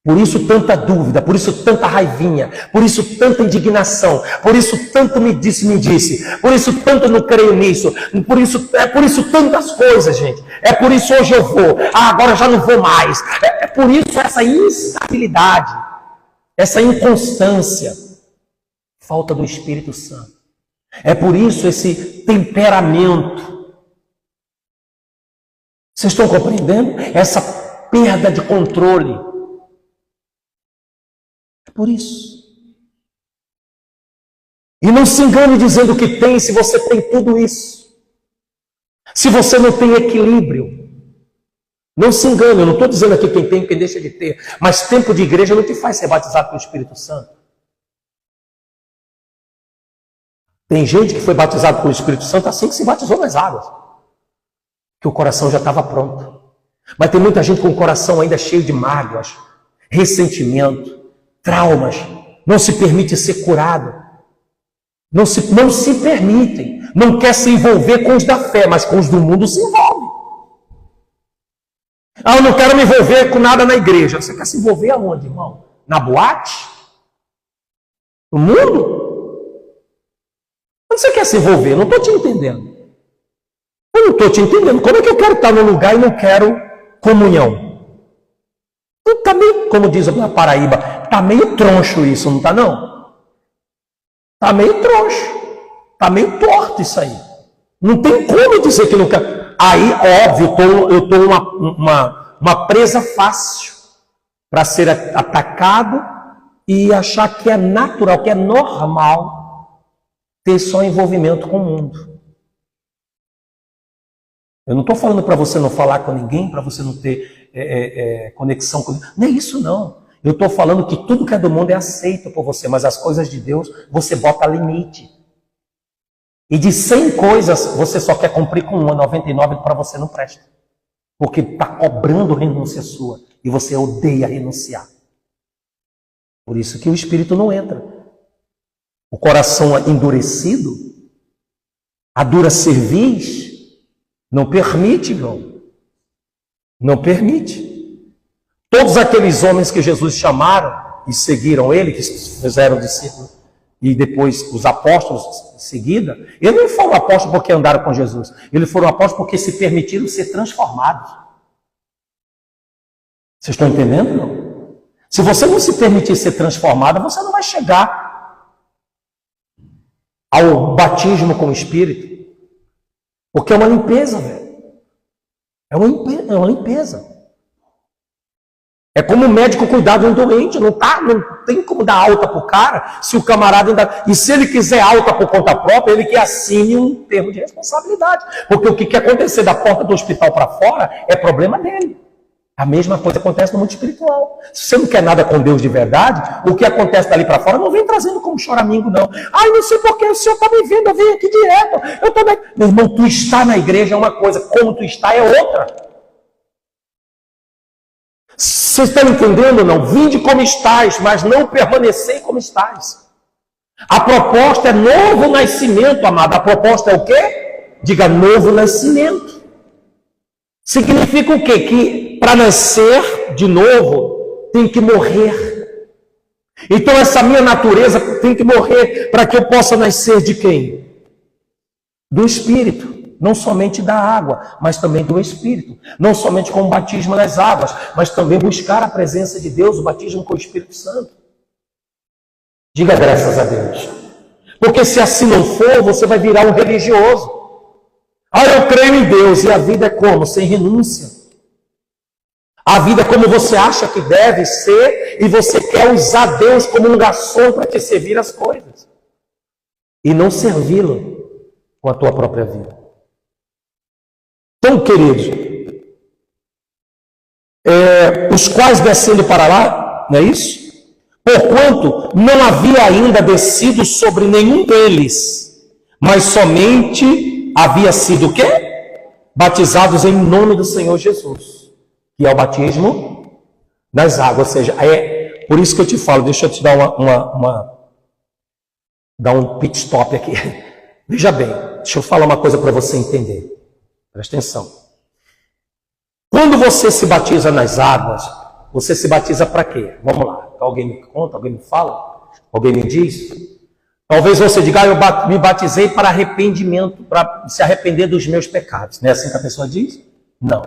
Por isso tanta dúvida, por isso tanta raivinha, por isso tanta indignação, por isso tanto me disse, por isso tanto não creio nisso, por isso tantas coisas, gente. É por isso hoje eu vou, agora já não vou mais. É por isso essa instabilidade, essa inconstância, falta do Espírito Santo. É por isso esse temperamento. Vocês estão compreendendo? Essa perda de controle. Por isso. E não se engane dizendo que tem, se você tem tudo isso. Se você não tem equilíbrio. Não se engane, eu não estou dizendo aqui quem tem, quem deixa de ter. Mas tempo de igreja não te faz ser batizado pelo Espírito Santo. Tem gente que foi batizado pelo Espírito Santo assim que se batizou nas águas. Que o coração já estava pronto. Mas tem muita gente com o coração ainda cheio de mágoas, ressentimento, traumas, não se permite ser curado, não se permitem, não quer se envolver com os da fé, mas com os do mundo se envolve. Eu não quero me envolver com nada na igreja. Você quer se envolver aonde, irmão? Na boate? No mundo? Onde você quer se envolver? Eu não estou te entendendo. Eu não estou te entendendo. Como é que eu quero estar no lugar e não quero comunhão? Está meio, como diz na Paraíba, está meio troncho isso, não está não? Está meio troncho. Está meio torto isso aí. Não tem como dizer que não quer. Aí, óbvio, eu estou uma presa fácil para ser atacado e achar que é natural, que é normal ter só envolvimento com o mundo. Eu não estou falando para você não falar com ninguém, para você não ter conexão com ninguém. Não é isso, não. Eu estou falando que tudo que é do mundo é aceito por você, mas as coisas de Deus, você bota limite. E de 100 coisas, você só quer cumprir com uma, 99 para você não presta. Porque está cobrando renúncia sua. E você odeia renunciar. Por isso que o Espírito não entra. O coração endurecido, a dura cerviz, não permite, irmão. Não permite. Todos aqueles homens que Jesus chamaram e seguiram ele, que fizeram discípulos, e depois os apóstolos em seguida, eles não foram apóstolos porque andaram com Jesus. Eles foram apóstolos porque se permitiram ser transformados. Vocês estão entendendo? Não? Se você não se permitir ser transformada, você não vai chegar ao batismo com o Espírito. Porque é uma limpeza, velho. É uma limpeza. É como o médico cuidar de um doente. Não tem como dar alta para o cara se o camarada ainda... E se ele quiser alta por conta própria, ele que assine um termo de responsabilidade. Porque o que quer acontecer da porta do hospital para fora é problema dele. A mesma coisa acontece no mundo espiritual. Se você não quer nada com Deus de verdade, o que acontece dali para fora não vem trazendo como choramingo, não. Ai, não sei porquê, o senhor está me vendo, eu venho aqui direto. Eu também. Meu irmão, tu está na igreja é uma coisa, como tu está é outra. Vocês estão entendendo ou não? Vinde como estáis, mas não permanecei como estáis. A proposta é novo nascimento, amado. A proposta é o quê? Diga novo nascimento. Significa o quê? Que para nascer de novo tem que morrer. Então essa minha natureza tem que morrer para que eu possa nascer de quem? Do Espírito. Não somente da água, mas também do Espírito. Não somente com o batismo nas águas, mas também buscar a presença de Deus, o batismo com o Espírito Santo. Diga graças a Deus. Porque se assim não for, você vai virar um religioso. Ah, eu creio em Deus. E a vida é como? Sem renúncia. A vida é como você acha que deve ser, e você quer usar Deus como um garçom para te servir as coisas. E não servi-lo com a tua própria vida. Então, queridos, os quais descendo para lá, não é isso? Porquanto não havia ainda descido sobre nenhum deles, mas somente havia sido o quê? Batizados em nome do Senhor Jesus, que é o batismo das águas. Ou seja, é por isso que eu te falo, deixa eu te dar dar um pit stop aqui. Veja bem, deixa eu falar uma coisa para você entender. Presta atenção. Quando você se batiza nas águas, você se batiza para quê? Vamos lá. Alguém me conta? Alguém me fala? Alguém me diz? Talvez você diga, eu me batizei para arrependimento, para se arrepender dos meus pecados. Não é assim que a pessoa diz? Não.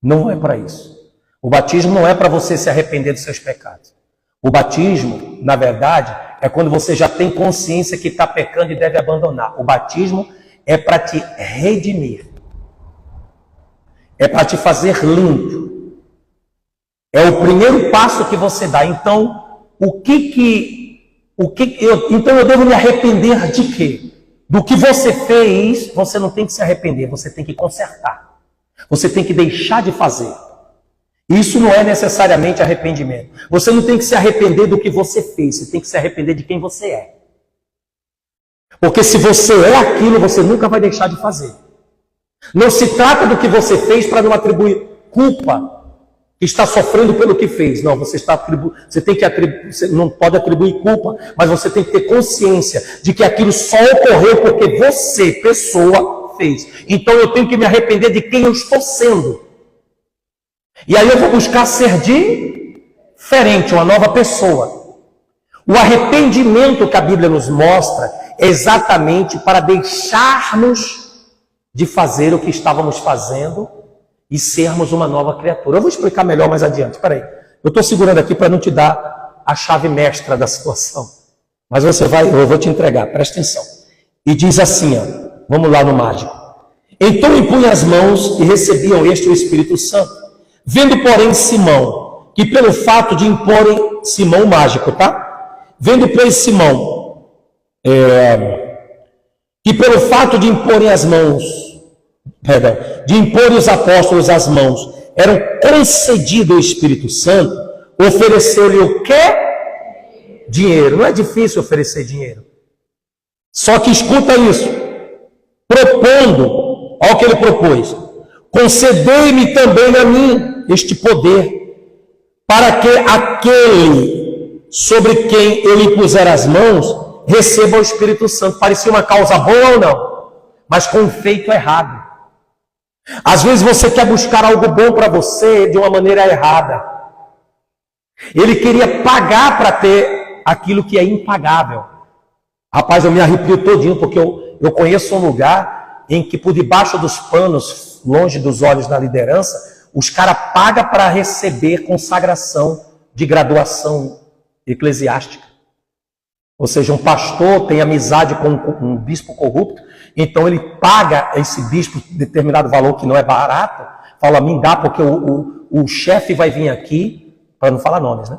Não é para isso. O batismo não é para você se arrepender dos seus pecados. O batismo, na verdade, é quando você já tem consciência que está pecando e deve abandonar. O batismo é para te redimir. É para te fazer limpo. É o primeiro passo que você dá. Então, então eu devo me arrepender de quê? Do que você fez, você não tem que se arrepender, você tem que consertar. Você tem que deixar de fazer. Isso não é necessariamente arrependimento. Você não tem que se arrepender do que você fez, você tem que se arrepender de quem você é. Porque se você é aquilo, você nunca vai deixar de fazer. Não se trata do que você fez para não atribuir culpa, que está sofrendo pelo que fez. Não, você não pode atribuir culpa, mas você tem que ter consciência de que aquilo só ocorreu porque você, pessoa, fez. Então eu tenho que me arrepender de quem eu estou sendo. E aí eu vou buscar ser diferente, uma nova pessoa. O arrependimento que a Bíblia nos mostra é exatamente para deixarmos de fazer o que estávamos fazendo e sermos uma nova criatura. Eu vou explicar melhor mais adiante. Espera aí. Eu estou segurando aqui para não te dar a chave mestra da situação. Mas eu vou te entregar. Presta atenção. E diz assim, ó, vamos lá no mágico. Então impunha as mãos e recebiam o Espírito Santo. Vendo, porém, Simão, que pelo fato de imporem, Simão mágico, tá? Vendo, pois, Simão, que pelo fato de imporem as mãos, de imporem os apóstolos as mãos, eram concedido o Espírito Santo, ofereceu-lhe o quê? Dinheiro. Não é difícil oferecer dinheiro. Só que escuta isso. Propondo, olha o que ele propôs. Concedei-me também a mim este poder, para que aquele sobre quem ele puser as mãos receba o Espírito Santo. Parecia uma causa boa ou não? Mas com um feito errado. Às vezes você quer buscar algo bom para você de uma maneira errada. Ele queria pagar para ter aquilo que é impagável. Rapaz, eu me arrepio todinho, porque eu conheço um lugar em que por debaixo dos panos, longe dos olhos da liderança, Os caras pagam para receber consagração de graduação eclesiástica. Ou seja, um pastor tem amizade com um bispo corrupto, então ele paga esse bispo determinado valor que não é barato, fala, me dá porque o chefe vai vir aqui, para não falar nomes, né?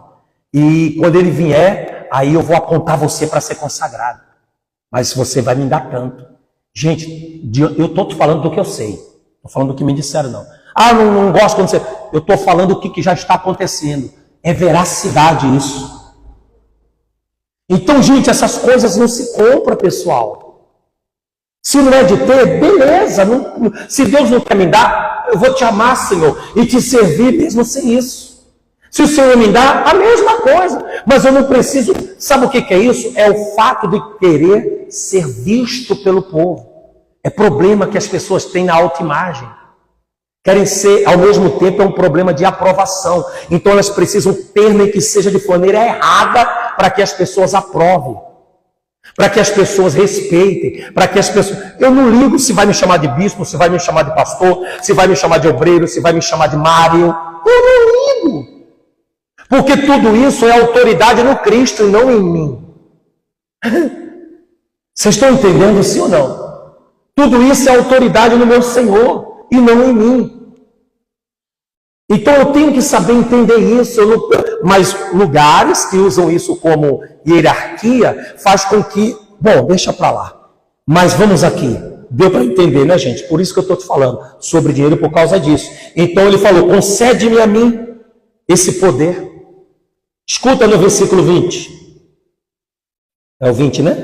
E quando ele vier, aí eu vou apontar você para ser consagrado. Mas você vai me dar tanto. Gente, eu estou te falando do que eu sei. Estou falando do que me disseram, não. Ah, não gosto quando você... Eu estou falando o que já está acontecendo. É veracidade isso. Então, gente, essas coisas não se compram, pessoal. Se não é de ter, beleza. Se Deus não quer me dar, eu vou te amar, Senhor, e te servir mesmo sem isso. Se o Senhor me dá, a mesma coisa. Mas eu não preciso... Sabe o que é isso? É o fato de querer ser visto pelo povo. É problema que as pessoas têm na autoimagem. Querem ser, ao mesmo tempo, é um problema de aprovação. Então elas precisam ter, nem que seja de maneira errada, para que as pessoas aprovem. Para que as pessoas respeitem. Para que as pessoas... Eu não ligo se vai me chamar de bispo, se vai me chamar de pastor, se vai me chamar de obreiro, se vai me chamar de Mário. Eu não ligo. Porque tudo isso é autoridade no Cristo e não em mim. Vocês estão entendendo sim ou não? Tudo isso é autoridade no meu Senhor e não em mim. Então eu tenho que saber entender isso. Mas lugares que usam isso como hierarquia faz com que... Bom, deixa para lá. Mas vamos aqui. Deu para entender, né, gente? Por isso que eu estou te falando sobre dinheiro por causa disso. Então ele falou, concede-me a mim esse poder. Escuta no versículo 20. É o 20, né?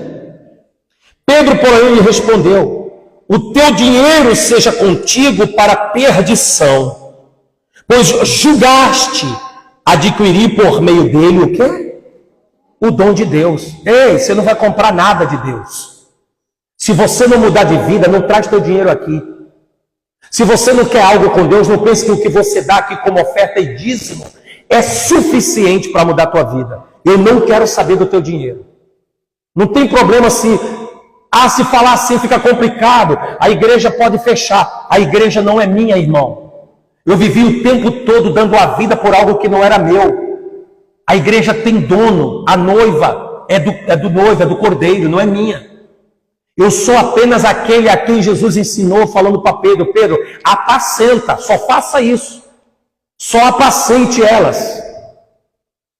Pedro, porém, lhe respondeu, o teu dinheiro seja contigo para perdição, pois julgaste adquirir por meio dele o quê? O dom de Deus. Ei, você não vai comprar nada de Deus. Se você não mudar de vida, não traz teu dinheiro aqui. Se você não quer algo com Deus, não pense que o que você dá aqui como oferta e dízimo é suficiente para mudar a tua vida. Eu não quero saber do teu dinheiro. Não tem problema se falar assim fica complicado. A igreja pode fechar. A igreja não é minha, irmão. Eu vivi o tempo todo dando a vida por algo que não era meu. A igreja tem dono. A noiva é do noivo, é do cordeiro, não é minha. Eu sou apenas aquele a quem Jesus ensinou, falando para Pedro, Pedro, apacenta, só faça isso. Só apacente elas.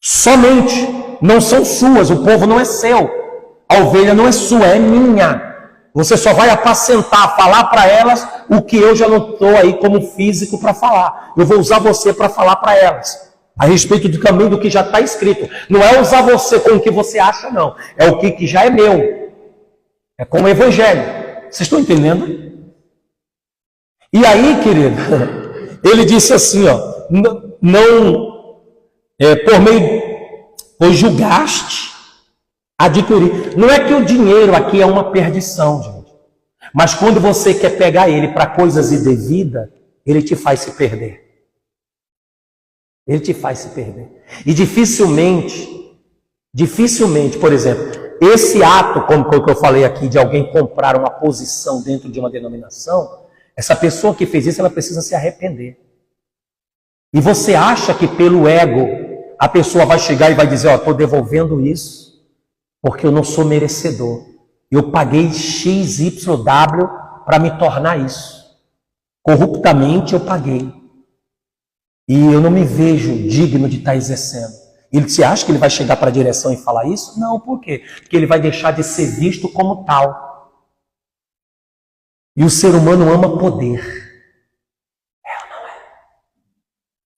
Somente. Não são suas, o povo não é seu. A ovelha não é sua, é minha. Você só vai apacentar, falar para elas o que eu já não estou aí como físico para falar. Eu vou usar você para falar para elas. A respeito também do que já está escrito. Não é usar você com o que você acha, não. É o que já é meu. É como o evangelho. Vocês estão entendendo? E aí, querido, ele disse assim, ó. Por meio, pois julgaste adquirir. Não é que o dinheiro aqui é uma perdição, gente. Mas quando você quer pegar ele para coisas indevidas, ele te faz se perder. Ele te faz se perder. E dificilmente, por exemplo, esse ato, como eu falei aqui, de alguém comprar uma posição dentro de uma denominação, essa pessoa que fez isso, ela precisa se arrepender. E você acha que pelo ego a pessoa vai chegar e vai dizer, ó, estou devolvendo isso porque eu não sou merecedor. Eu paguei XYW para me tornar isso. Corruptamente eu paguei. E eu não me vejo digno de estar exercendo. Você acha que ele vai chegar para a direção e falar isso? Não, por quê? Porque ele vai deixar de ser visto como tal. E o ser humano ama poder.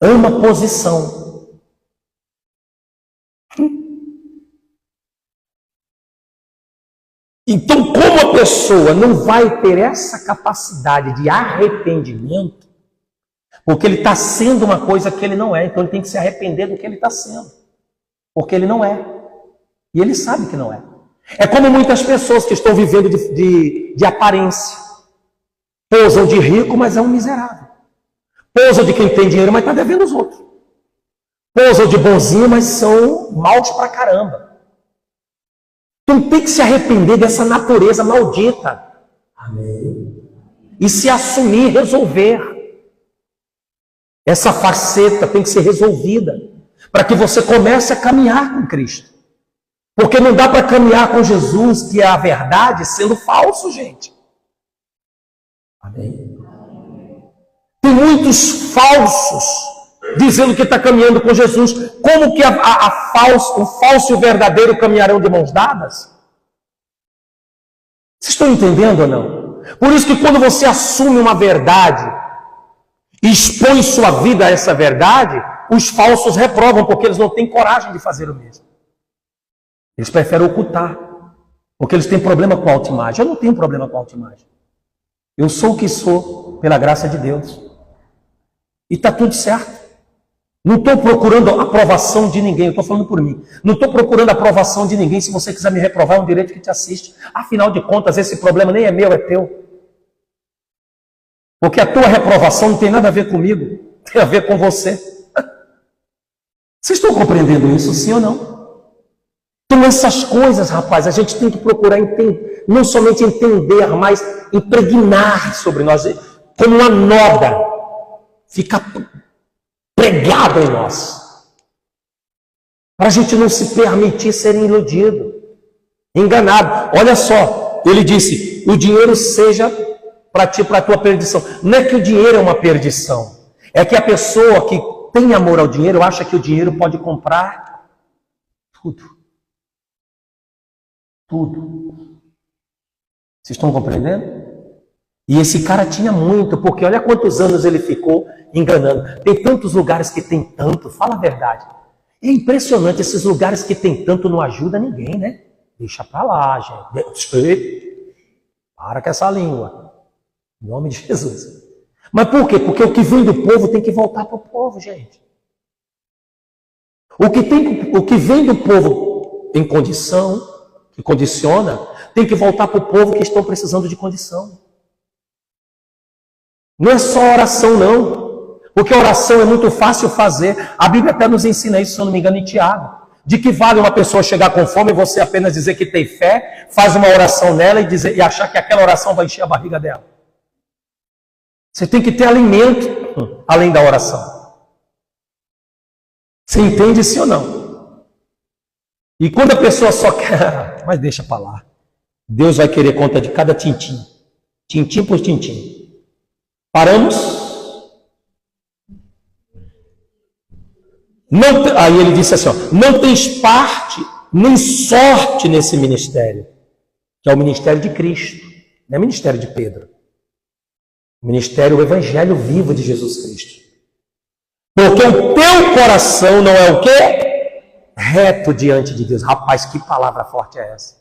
Ama posição. Então, como a pessoa não vai ter essa capacidade de arrependimento, porque ele está sendo uma coisa que ele não é, então ele tem que se arrepender do que ele está sendo, porque ele não é. E ele sabe que não é. É como muitas pessoas que estão vivendo de aparência. Pousam de rico, mas é um miserável. Pousam de quem tem dinheiro, mas está devendo os outros. Pousam de bonzinho, mas são maus pra caramba. Então tem que se arrepender dessa natureza maldita. Amém. E se assumir, resolver. Essa faceta tem que ser resolvida para que você comece a caminhar com Cristo. Porque não dá para caminhar com Jesus, que é a verdade, sendo falso, gente. Amém? Tem muitos falsos dizendo que está caminhando com Jesus. Como que o falso e o verdadeiro caminharão de mãos dadas? Vocês estão entendendo ou não? Por isso que quando você assume uma verdade e expõe sua vida a essa verdade, os falsos reprovam, porque eles não têm coragem de fazer o mesmo. Eles preferem ocultar, porque eles têm problema com a autoimagem. Eu não tenho problema com a autoimagem. Eu sou o que sou, pela graça de Deus. E está tudo certo. Não estou procurando a aprovação de ninguém, eu estou falando por mim. Não estou procurando a aprovação de ninguém. Se você quiser me reprovar, é um direito que te assiste. Afinal de contas, esse problema nem é meu, é teu. Porque a tua reprovação não tem nada a ver comigo, tem a ver com você. Vocês estão compreendendo isso, sim ou não? Então essas coisas, rapaz, a gente tem que procurar entender, não somente entender, mas impregnar sobre nós, como uma noda, ficar pregada em nós. Para a gente não se permitir ser iludido, enganado. Olha só, ele disse, o dinheiro seja para ti, para a tua perdição. Não é que o dinheiro é uma perdição, é que a pessoa que tem amor ao dinheiro acha que o dinheiro pode comprar tudo. Tudo. Vocês estão compreendendo? E esse cara tinha muito, porque olha quantos anos ele ficou enganando. Tem tantos lugares que tem tanto, fala a verdade. É impressionante, esses lugares que tem tanto não ajuda ninguém, né? Deixa pra lá, gente. Para com essa língua. Em nome de Jesus. Mas por quê? Porque o que vem do povo tem que voltar para o povo, gente. O que vem do povo em condição, que condiciona, tem que voltar para o povo que estão precisando de condição. Não é só oração, não. Porque a oração é muito fácil fazer. A Bíblia até nos ensina isso, se eu não me engano, em Tiago. De que vale uma pessoa chegar com fome e você apenas dizer que tem fé, faz uma oração nela e achar que aquela oração vai encher a barriga dela. Você tem que ter alimento além da oração. Você entende sim ou não? E quando a pessoa só quer, mas deixa para lá. Deus vai querer conta de cada tintim. Tintim por tintim. Paramos? Não, aí ele disse assim, ó, não tens parte nem sorte nesse ministério, que é o ministério de Cristo, não é o ministério de Pedro. O ministério, o evangelho vivo de Jesus Cristo. Porque o teu coração não é o quê? Reto diante de Deus. Rapaz, que palavra forte é essa?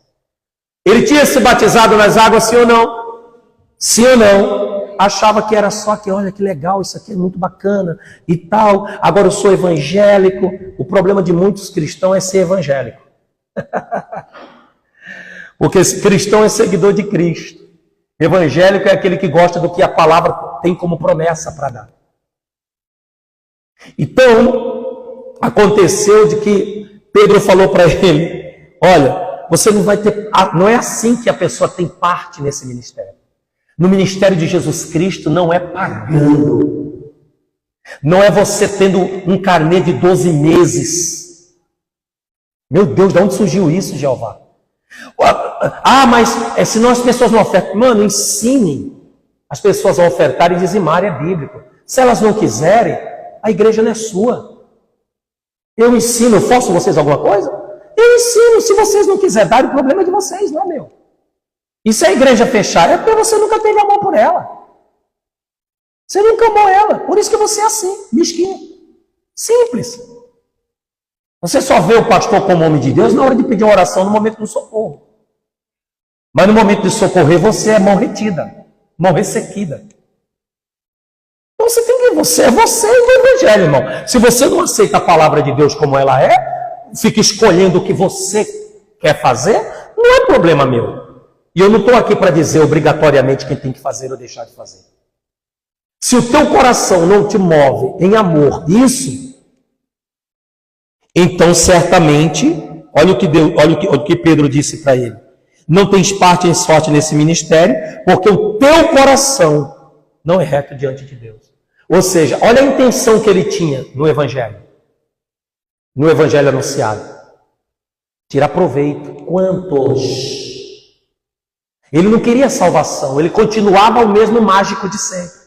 Ele tinha se batizado nas águas, sim ou não? Sim ou não? Achava que era só que, olha que legal, isso aqui é muito bacana e tal. Agora eu sou evangélico. O problema de muitos cristãos é ser evangélico. Porque esse cristão é seguidor de Cristo. Evangélico é aquele que gosta do que a palavra tem como promessa para dar. Então, aconteceu de que Pedro falou para ele, olha, você não vai ter, não é assim que a pessoa tem parte nesse ministério. No ministério de Jesus Cristo não é pagando. Não é você tendo um carnê de 12 meses. Meu Deus, de onde surgiu isso, Jeová? Mas senão as pessoas não ofertam. Mano, ensine as pessoas a ofertarem e dizimarem, é bíblico. Se elas não quiserem, a igreja não é sua. Eu ensino, eu forço vocês alguma coisa? Eu ensino, se vocês não quiserem dar, o problema é de vocês, não é meu. E se a igreja fechar, é porque você nunca teve amor por ela. Você nunca amou ela, por isso que você é assim, mesquinho. Simples. Você só vê o pastor como homem de Deus na hora de pedir uma oração no momento do socorro. Mas no momento de socorrer, você é mão retida, mão ressequida. Então você é você e o evangelho, irmão. Se você não aceita a palavra de Deus como ela é, fica escolhendo o que você quer fazer, não é problema meu. E eu não estou aqui para dizer obrigatoriamente quem tem que fazer ou deixar de fazer. Se o teu coração não te move em amor, isso, então certamente, olha o que Pedro disse para ele. Não tens parte em sorte nesse ministério, porque o teu coração não é reto diante de Deus. Ou seja, olha a intenção que ele tinha no Evangelho anunciado. Tirar proveito. Quantos? Ele não queria salvação, ele continuava o mesmo mágico de sempre.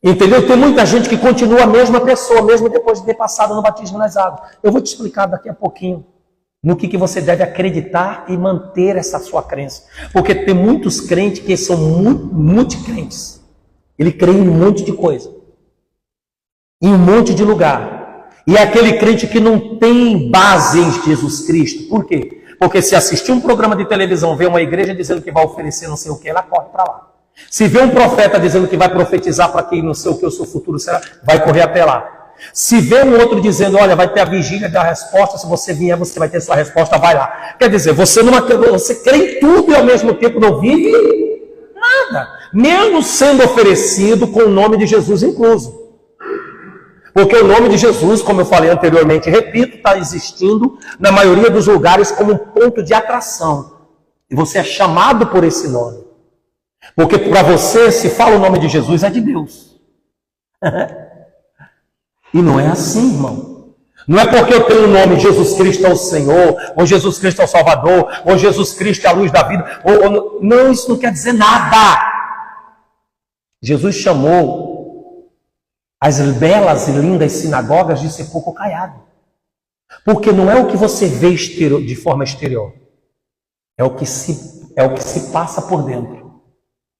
Entendeu? Tem muita gente que continua a mesma pessoa, mesmo depois de ter passado no batismo nas águas. Eu vou te explicar daqui a pouquinho no que você deve acreditar e manter essa sua crença. Porque tem muitos crentes que são multicrentes. Ele crê em um monte de coisa, em um monte de lugar. E é aquele crente que não tem base em Jesus Cristo. Por quê? Porque se assistir um programa de televisão, vê uma igreja dizendo que vai oferecer não sei o que, ela corre para lá. Se vê um profeta dizendo que vai profetizar para quem não sei o que o seu futuro será, vai correr até lá. Se vê um outro dizendo, olha, vai ter a vigília da resposta, se você vier, você vai ter sua resposta, vai lá. Quer dizer, você crê em tudo e ao mesmo tempo não vive nada. Mesmo sendo oferecido com o nome de Jesus incluso. Porque o nome de Jesus, como eu falei anteriormente, repito, está existindo na maioria dos lugares como um ponto de atração. E você é chamado por esse nome. Porque para você, se fala o nome de Jesus, é de Deus. E não é assim, irmão. Não é porque eu tenho o nome Jesus Cristo é o Senhor, ou Jesus Cristo é o Salvador, ou Jesus Cristo é a luz da vida. Não, isso não quer dizer nada. Jesus chamou as belas e lindas sinagogas de sepulcro caiado. Porque não é o que você vê de forma exterior. É o que se passa por dentro.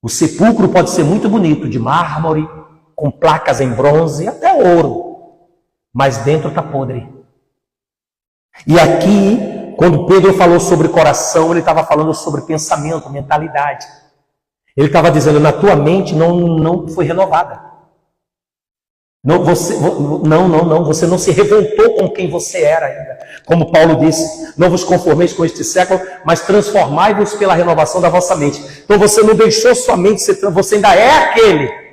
O sepulcro pode ser muito bonito, de mármore, com placas em bronze, até ouro. Mas dentro está podre. E aqui, quando Pedro falou sobre coração, ele estava falando sobre pensamento, mentalidade. Ele estava dizendo, na tua mente não foi renovada. Você não se revoltou com quem você era ainda. Como Paulo disse, não vos conformeis com este século, mas transformai-vos pela renovação da vossa mente. Então você não deixou sua mente ser, você ainda é aquele.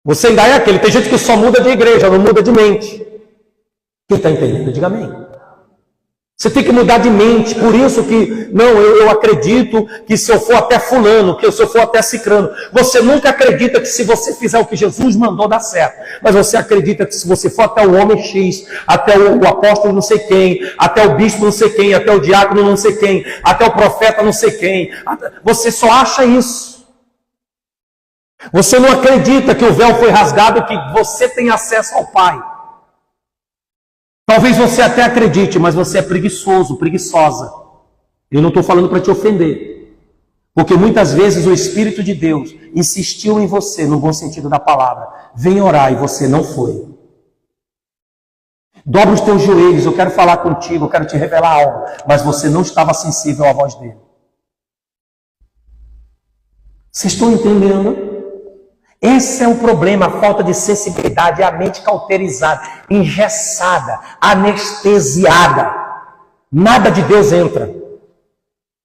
Você ainda é aquele. Tem gente que só muda de igreja, não muda de mente. Quem está entendendo, diga amém. Você tem que mudar de mente, por isso que, não, eu acredito que se eu for até fulano, que se eu for até cicrano, você nunca acredita que se você fizer o que Jesus mandou dá certo, mas você acredita que se você for até o homem X, até o apóstolo não sei quem, até o bispo não sei quem, até o diácono não sei quem, até o profeta não sei quem, você só acha isso. Você não acredita que o véu foi rasgado, que você tem acesso ao Pai. Talvez você até acredite, mas você é preguiçoso, preguiçosa. Eu não estou falando para te ofender. Porque muitas vezes o Espírito de Deus insistiu em você, no bom sentido da palavra. Vem orar e você não foi. Dobra os teus joelhos, eu quero falar contigo, eu quero te revelar algo. Mas você não estava sensível à voz dele. Vocês estão entendendo? Esse é o problema, a falta de sensibilidade, é a mente cauterizada, engessada, anestesiada. Nada de Deus entra.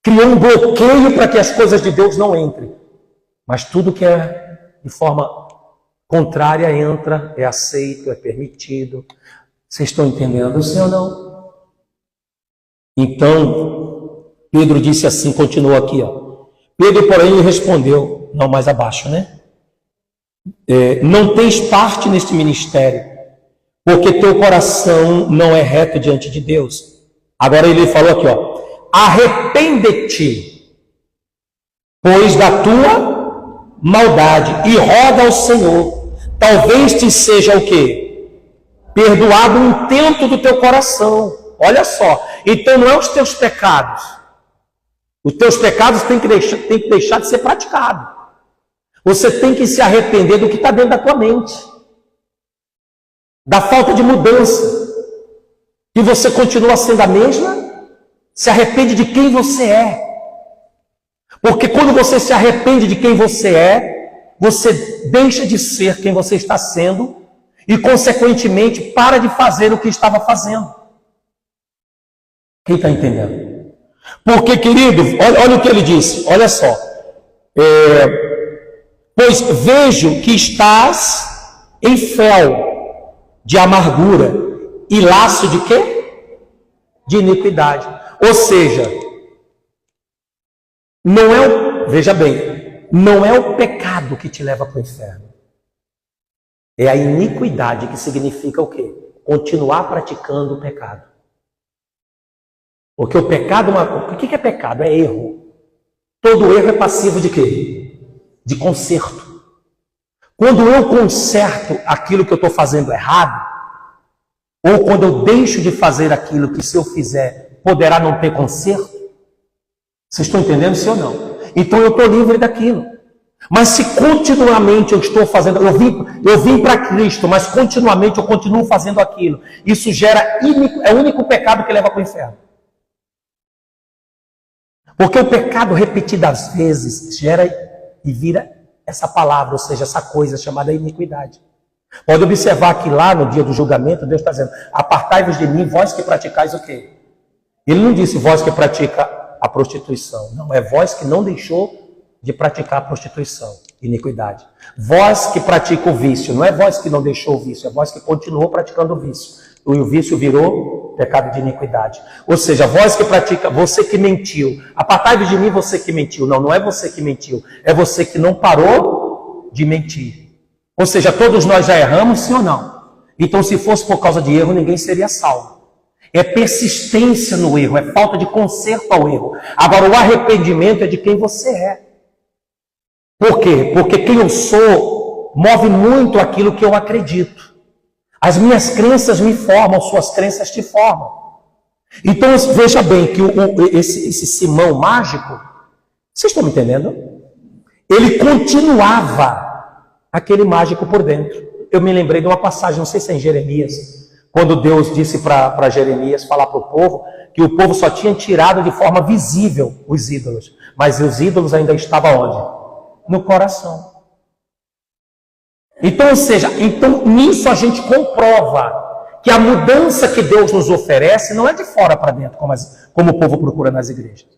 Criou um bloqueio para que as coisas de Deus não entrem. Mas tudo que é de forma contrária entra, é aceito, é permitido. Vocês estão entendendo, sim ou não? Então, Pedro disse assim, continuou aqui, ó. Pedro, porém, lhe respondeu, não, mais abaixo, né? Não tens parte neste ministério, porque teu coração não é reto diante de Deus. Agora ele falou aqui, ó, arrepende-te, pois da tua maldade, e roga ao Senhor, talvez te seja o quê? Perdoado um intento do teu coração. Olha só, então não é os teus pecados. Os teus pecados têm que deixar de ser praticados. Você tem que se arrepender do que está dentro da tua mente. Da falta de mudança. E você continua sendo a mesma, se arrepende de quem você é. Porque quando você se arrepende de quem você é, você deixa de ser quem você está sendo e, consequentemente, para de fazer o que estava fazendo. Quem está entendendo? Porque, querido, olha o que ele disse, olha só. Pois vejo que estás em fel de amargura e laço de quê? De iniquidade. Ou seja, veja bem, não é o pecado que te leva para o inferno. É a iniquidade, que significa o quê? Continuar praticando o pecado. Porque o pecado, o que é pecado? É erro. Todo erro é passivo de quê? De conserto. Quando eu conserto aquilo que eu estou fazendo errado, ou quando eu deixo de fazer aquilo que, se eu fizer, poderá não ter conserto, vocês estão entendendo, sim ou não? Então eu estou livre daquilo. Mas se continuamente eu estou fazendo, eu vim para Cristo, mas continuamente eu continuo fazendo aquilo, isso gera, é o único pecado que leva para o inferno. Porque o pecado repetidas vezes gera e vira essa palavra, ou seja, essa coisa chamada iniquidade. Pode observar que lá no dia do julgamento, Deus está dizendo: apartai-vos de mim, vós que praticais o quê? Ele não disse vós que pratica a prostituição. Não, é vós que não deixou de praticar a prostituição, iniquidade. Vós que pratica o vício, não é vós que não deixou o vício, é vós que continuou praticando o vício. E o vício virou pecado de iniquidade. Ou seja, vós que pratica, você que mentiu. Apartai-vos de mim, você que mentiu. Não, não é você que mentiu, é você que não parou de mentir. Ou seja, todos nós já erramos, sim ou não? Então, se fosse por causa de erro, ninguém seria salvo. É persistência no erro, é falta de conserto ao erro. Agora, o arrependimento é de quem você é. Por quê? Porque quem eu sou move muito aquilo que eu acredito. As minhas crenças me formam, suas crenças te formam. Então, veja bem que esse Simão mágico, vocês estão me entendendo? Ele continuava aquele mágico por dentro. Eu me lembrei de uma passagem, não sei se é em Jeremias, quando Deus disse para Jeremias falar para o povo que o povo só tinha tirado de forma visível os ídolos, mas os ídolos ainda estavam onde? No coração. Então, ou seja, nisso a gente comprova que a mudança que Deus nos oferece não é de fora para dentro, como o povo procura nas igrejas.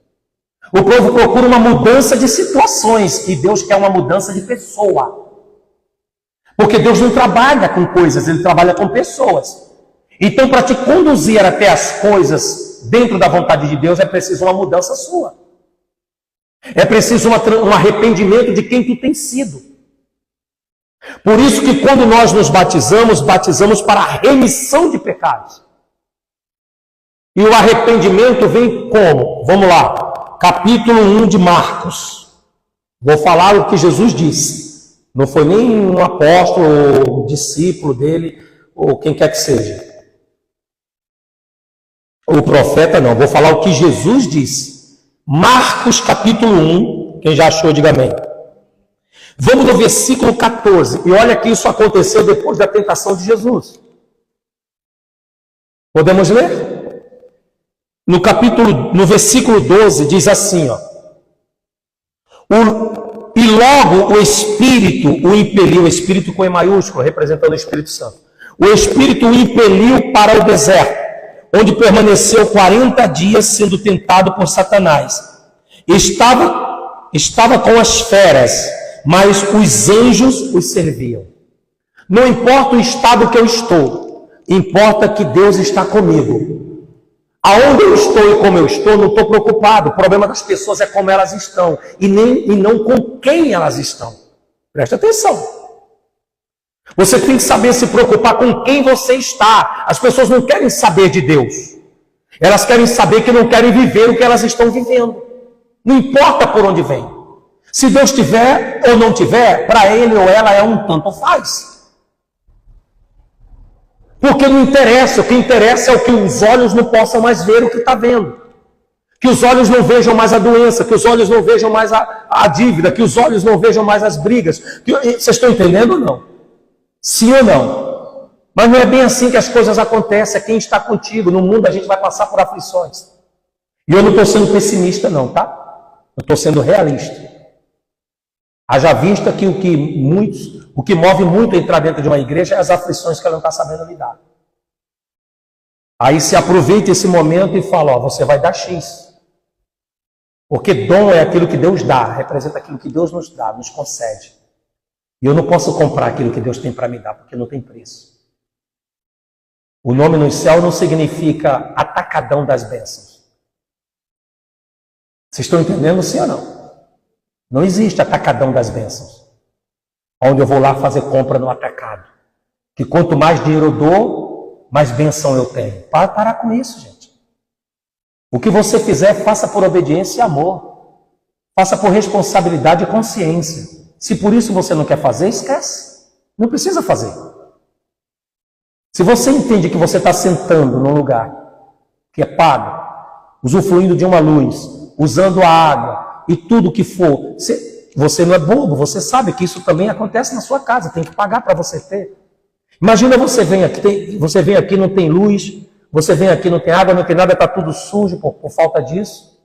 O povo procura uma mudança de situações, e Deus quer uma mudança de pessoa. Porque Deus não trabalha com coisas, Ele trabalha com pessoas. Então, para te conduzir até as coisas dentro da vontade de Deus, é preciso uma mudança sua. É preciso um arrependimento de quem tu tens sido. Por isso que quando nós nos batizamos, batizamos para a remissão de pecados. E o arrependimento vem como? Vamos lá, capítulo 1 de Marcos. Vou falar o que Jesus disse. Não foi nem um apóstolo, ou um discípulo dele, ou quem quer que seja. O profeta não, vou falar o que Jesus disse. Marcos capítulo 1, quem já achou, diga amém. Vamos no versículo 14, e olha que isso aconteceu depois da tentação de Jesus. Podemos ler? No versículo 12, diz assim, ó. E logo o Espírito o impeliu, o Espírito com E maiúsculo, representando o Espírito Santo. O Espírito o impeliu para o deserto, onde permaneceu 40 dias sendo tentado por Satanás. Estava com as feras, mas os anjos os serviam. Não importa o estado que eu estou, importa que Deus está comigo. Aonde eu estou e como eu estou, não estou preocupado. O problema das pessoas é como elas estão, e não com quem elas estão. Presta atenção. Você tem que saber se preocupar com quem você está. As pessoas não querem saber de Deus. Elas querem saber que não querem viver o que elas estão vivendo. Não importa por onde vem. Se Deus tiver ou não tiver, para ele ou ela é um tanto faz. Porque não interessa, o que interessa é o que os olhos não possam mais ver o que está vendo. Que os olhos não vejam mais a doença, que os olhos não vejam mais a dívida, que os olhos não vejam mais as brigas. Vocês estão entendendo ou não? Sim ou não? Mas não é bem assim que as coisas acontecem, é quem está contigo. No mundo a gente vai passar por aflições. E eu não estou sendo pessimista não, tá? Eu estou sendo realista. Haja vista que o que move muito a entrar dentro de uma igreja é as aflições que ela não está sabendo lidar. Aí se aproveita esse momento e fala, ó, você vai dar X. Porque dom é aquilo que Deus dá, representa aquilo que Deus nos dá, nos concede. E eu não posso comprar aquilo que Deus tem para me dar, porque não tem preço. O nome no céu não significa atacadão das bênçãos. Vocês estão entendendo, sim ou não? Não existe atacadão das bênçãos, onde eu vou lá fazer compra no atacado. Que quanto mais dinheiro eu dou, mais bênção eu tenho. Para parar com isso, gente. O que você fizer, faça por obediência e amor. Faça por responsabilidade e consciência. Se por isso você não quer fazer, esquece. Não precisa fazer. Se você entende que você está sentando num lugar que é pago, usufruindo de uma luz, usando a água e tudo que for, você não é bobo, você sabe que isso também acontece na sua casa, tem que pagar para você ter. Imagina você vem aqui, não tem luz, você vem aqui, não tem água, não tem nada, está tudo sujo por falta disso.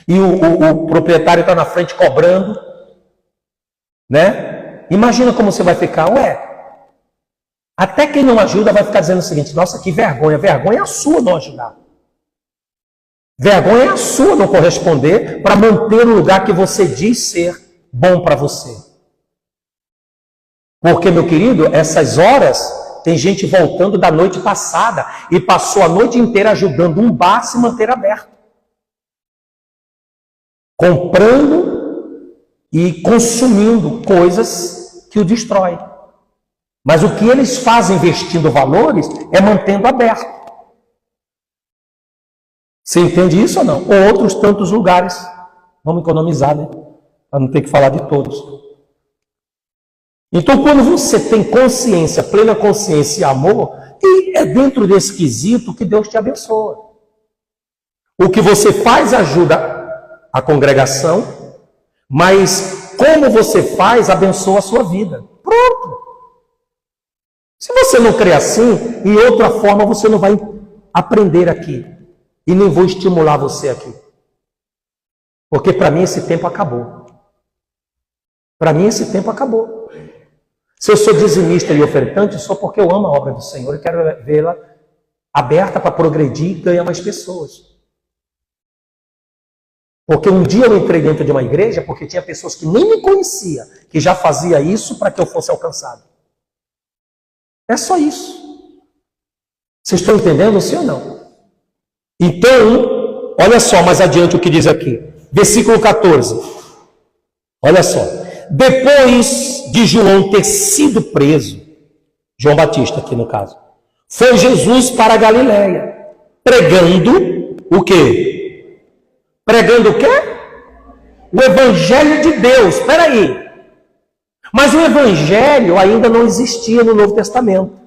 E o proprietário está na frente cobrando, né? Imagina como você vai ficar, até quem não ajuda vai ficar dizendo o seguinte: nossa, que vergonha, vergonha é a sua não ajudar. Vergonha é a sua não corresponder para manter o lugar que você diz ser bom para você. Porque, meu querido, essas horas tem gente voltando da noite passada e passou a noite inteira ajudando um bar a se manter aberto. Comprando e consumindo coisas que o destroem. Mas o que eles fazem investindo valores é mantendo aberto. Você entende isso ou não? Ou outros tantos lugares. Vamos economizar, né? Para não ter que falar de todos. Então, quando você tem consciência, plena consciência e amor, e é dentro desse quesito que Deus te abençoa. O que você faz ajuda a congregação, mas como você faz, abençoa a sua vida. Pronto. Se você não crê assim, em outra forma você não vai aprender aqui. E nem vou estimular você aqui. Porque para mim esse tempo acabou. Para mim esse tempo acabou. Se eu sou dizimista e ofertante, só porque eu amo a obra do Senhor e quero vê-la aberta para progredir e ganhar mais pessoas. Porque um dia eu entrei dentro de uma igreja porque tinha pessoas que nem me conheciam, que já fazia isso para que eu fosse alcançado. É só isso. Vocês estão entendendo, sim ou não? Então, olha só mais adiante o que diz aqui. Versículo 14. Olha só. Depois de João ter sido preso, João Batista aqui no caso, foi Jesus para a Galileia, pregando o quê? Pregando o quê? O Evangelho de Deus. Espera aí. Mas o Evangelho ainda não existia no Novo Testamento.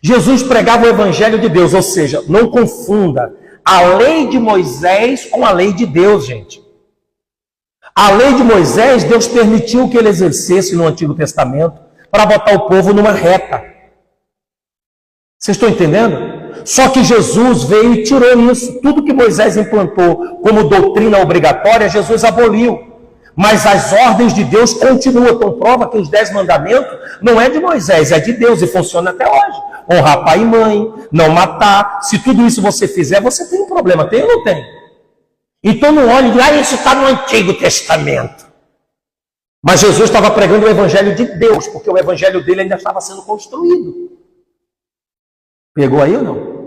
Jesus pregava o Evangelho de Deus, ou seja, não confunda a lei de Moisés com a lei de Deus, gente. A lei de Moisés, Deus permitiu que ele exercesse no Antigo Testamento para botar o povo numa reta. Vocês estão entendendo? Só que Jesus veio e tirou isso. Tudo que Moisés implantou como doutrina obrigatória, Jesus aboliu. Mas as ordens de Deus continuam. Então prova que os 10 mandamentos não é de Moisés, é de Deus e funciona até hoje. Honrar pai e mãe, não matar. Se tudo isso você fizer, você tem um problema. Tem ou não tem? Então não olhe e diga, isso está no Antigo Testamento. Mas Jesus estava pregando o Evangelho de Deus, porque o Evangelho dele ainda estava sendo construído. Pegou aí ou não?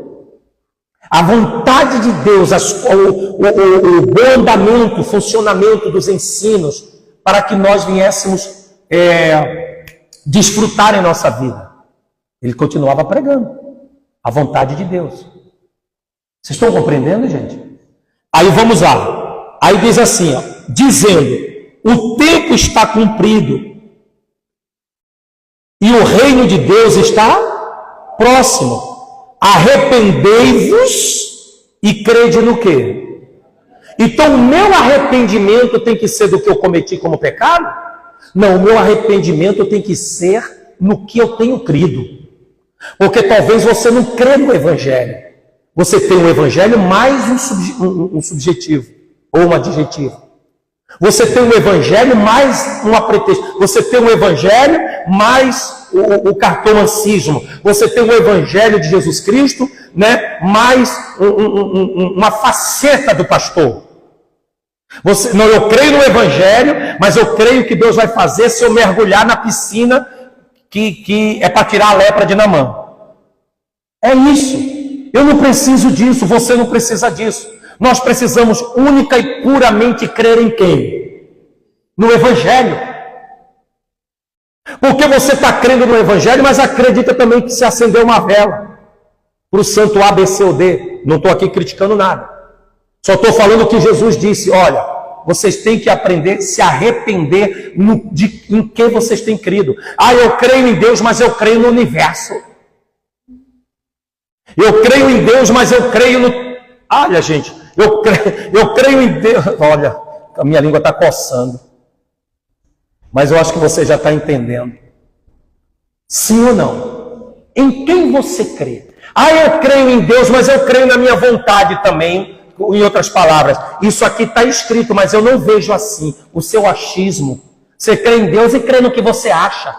A vontade de Deus, o bom andamento, o funcionamento dos ensinos, para que nós viéssemos desfrutar em nossa vida. Ele continuava pregando a vontade de Deus. Vocês estão compreendendo, gente? Aí vamos lá. Aí diz assim, ó, dizendo, o tempo está cumprido e o reino de Deus está próximo. Arrependei-vos e crede no quê? Então o meu arrependimento tem que ser do que eu cometi como pecado? Não, o meu arrependimento tem que ser no que eu tenho crido. Porque talvez você não crê no Evangelho. Você tem um Evangelho mais um subjetivo ou um adjetivo. Você tem um Evangelho mais um apretexto. Você tem um Evangelho mais o cartomancismo. Você tem o Evangelho de Jesus Cristo, né, mais uma faceta do pastor. Não, eu creio no Evangelho, mas eu creio que Deus vai fazer se eu mergulhar na piscina que é para tirar a lepra de Naamã. É isso. Eu não preciso disso, você não precisa disso. Nós precisamos única e puramente crer em quem? No Evangelho. Porque você está crendo no Evangelho, mas acredita também que se acendeu uma vela para o santo A, B, C ou D. Não estou aqui criticando nada. Só estou falando que Jesus disse, olha, vocês têm que aprender a se arrepender em que vocês têm crido. Ah, eu creio em Deus, mas eu creio no universo. Eu creio em Deus, mas eu creio no... Olha, gente, eu creio em Deus... Olha, a minha língua está coçando. Mas eu acho que você já está entendendo. Sim ou não? Em quem você crê? Ah, eu creio em Deus, mas eu creio na minha vontade também. Em outras palavras, isso aqui está escrito, mas eu não vejo assim. O seu achismo. Você crê em Deus e crê no que você acha.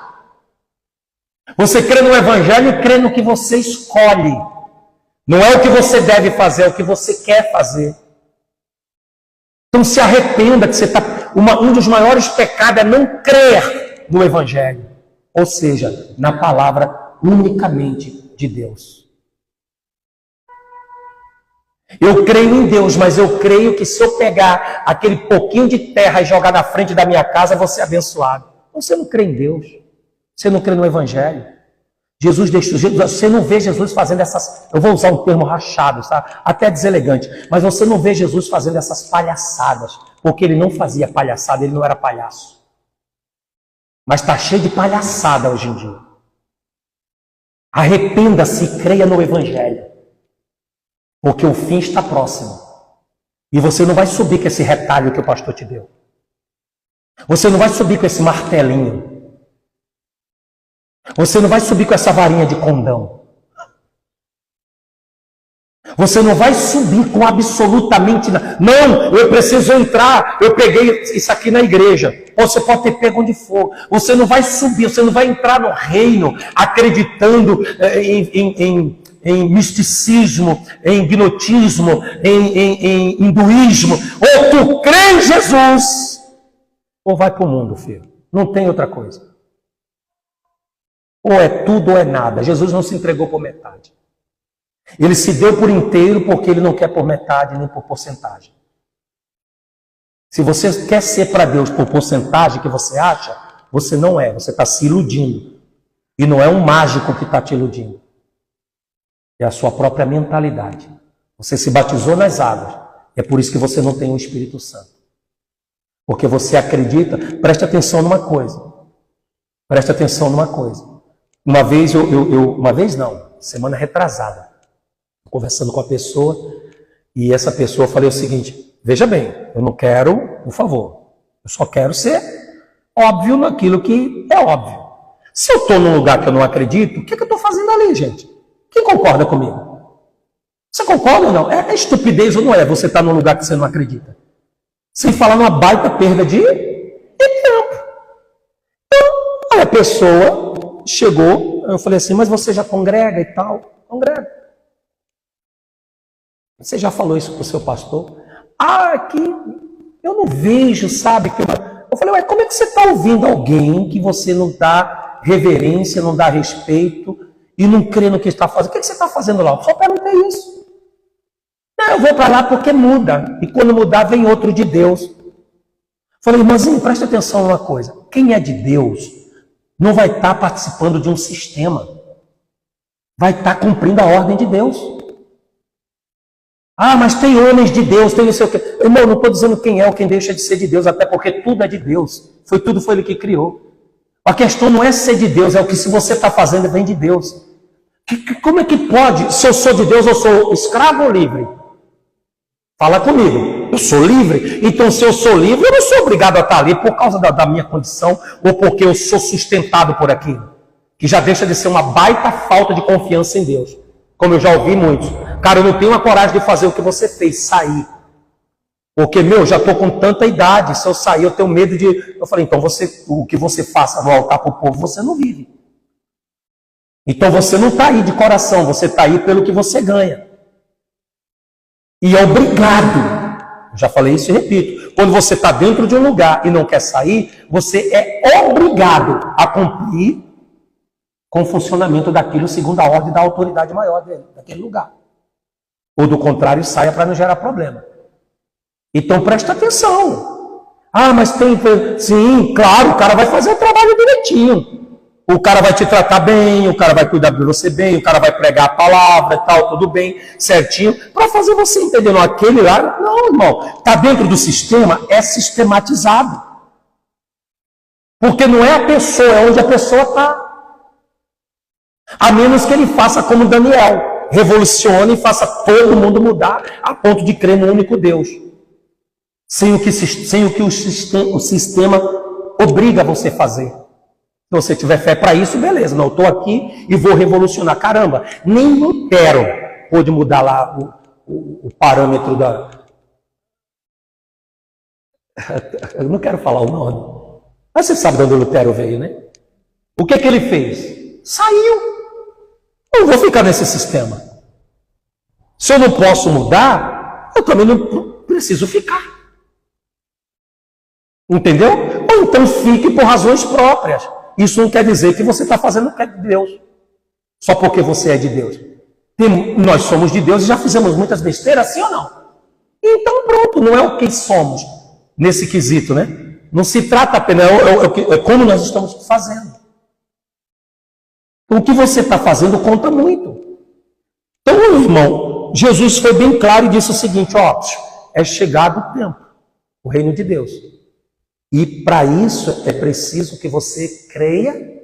Você crê no Evangelho e crê no que você escolhe. Não é o que você deve fazer, é o que você quer fazer. Então se arrependa que você está... Um dos maiores pecados é não crer no Evangelho. Ou seja, na palavra unicamente de Deus. Eu creio em Deus, mas eu creio que se eu pegar aquele pouquinho de terra e jogar na frente da minha casa, eu vou ser abençoado. Você não crê em Deus. Você não crê no Evangelho. Você não vê Jesus fazendo essas... Eu vou usar um termo rachado, tá? Até deselegante. Mas você não vê Jesus fazendo essas palhaçadas. Porque ele não fazia palhaçada, ele não era palhaço. Mas está cheio de palhaçada hoje em dia. Arrependa-se e creia no Evangelho. Porque o fim está próximo. E você não vai subir com esse retalho que o pastor te deu. Você não vai subir com esse martelinho. Você não vai subir com essa varinha de condão. Você não vai subir com absolutamente nada. Não, eu preciso entrar. Eu peguei isso aqui na igreja. Ou você pode ter pego onde for. Você não vai subir, você não vai entrar no reino acreditando em misticismo, em gnotismo, em hinduísmo. Ou tu crê em Jesus, ou vai para o mundo, filho. Não tem outra coisa. Ou é tudo ou é nada. Jesus não se entregou por metade. Ele se deu por inteiro porque ele não quer por metade nem por porcentagem. Se você quer ser para Deus por porcentagem que você acha, você não é. Você está se iludindo. E não é um mágico que está te iludindo. É a sua própria mentalidade. Você se batizou nas águas. É por isso que você não tem o Espírito Santo. Porque você acredita... Preste atenção numa coisa. Preste atenção numa coisa. Uma vez uma vez não, semana retrasada, conversando com a pessoa, e essa pessoa eu falei o seguinte, veja bem, eu não quero, por favor, eu só quero ser óbvio naquilo que é óbvio. Se eu estou num lugar que eu não acredito, o que eu estou fazendo ali, gente? Quem concorda comigo? Você concorda ou não? É estupidez ou não é você estar num lugar que você não acredita? Sem falar numa baita perda de tempo. Então, aí a pessoa... chegou, eu falei assim, mas você já congrega e tal? Congrega. Você já falou isso para o seu pastor? Ah, que eu não vejo, sabe? Eu falei, ué, como é que você está ouvindo alguém que você não dá reverência, não dá respeito e não crê no que está fazendo? O que você está fazendo lá? Eu só perguntei isso. Não, eu vou para lá porque muda. E quando mudar, vem outro de Deus. Falei, irmãzinho, presta atenção numa coisa. Quem é de Deus não vai estar participando de um sistema. Vai estar cumprindo a ordem de Deus. Ah, mas tem homens de Deus, tem não sei o quê. Irmão, não estou dizendo quem é ou quem deixa de ser de Deus, até porque tudo é de Deus. Tudo foi Ele que criou. A questão não é ser de Deus, é o que se você está fazendo vem de Deus. Como é que pode? Se eu sou de Deus, eu sou escravo ou livre? Fala comigo. Eu sou livre? Então, se eu sou livre, eu não sou obrigado a estar ali por causa da minha condição ou porque eu sou sustentado por aquilo. Que já deixa de ser uma baita falta de confiança em Deus. Como eu já ouvi muitos. Cara, eu não tenho a coragem de fazer o que você fez, sair. Porque, já estou com tanta idade. Se eu sair, eu tenho medo de... Eu falei, então o que você faça no altar para o povo, você não vive. Então você não está aí de coração, você está aí pelo que você ganha. E é obrigado. Já falei isso e repito. Quando você está dentro de um lugar e não quer sair, você é obrigado a cumprir com o funcionamento daquilo segundo a ordem da autoridade maior daquele lugar. Ou do contrário, saia para não gerar problema. Então presta atenção. Ah, mas tem... Sim, claro, o cara vai fazer o trabalho direitinho. O cara vai te tratar bem, o cara vai cuidar de você bem, o cara vai pregar a palavra e tal, tudo bem, certinho, para fazer você entender. Não, aquele lá, não, irmão, está dentro do sistema, é sistematizado. Porque não é a pessoa, é onde a pessoa está. A menos que ele faça como Daniel, revolucione e faça todo mundo mudar a ponto de crer no único Deus. Sem o que o sistema obriga você a fazer. Se você tiver fé para isso, beleza. Não, eu estou aqui e vou revolucionar. Caramba, nem Lutero pôde mudar lá o parâmetro da... Eu não quero falar o nome. Mas você sabe de onde o Lutero veio, né? O que ele fez? Saiu. Eu não vou ficar nesse sistema. Se eu não posso mudar, eu também não preciso ficar. Entendeu? Ou então fique por razões próprias. Isso não quer dizer que você está fazendo o que é de Deus. Só porque você é de Deus. Nós somos de Deus e já fizemos muitas besteiras, sim ou não? Então pronto, não é o que somos nesse quesito, né? Não se trata apenas, é como nós estamos fazendo. O que você está fazendo conta muito. Então, irmão, Jesus foi bem claro e disse o seguinte, ó, é chegado o tempo, o reino de Deus. E para isso é preciso que você creia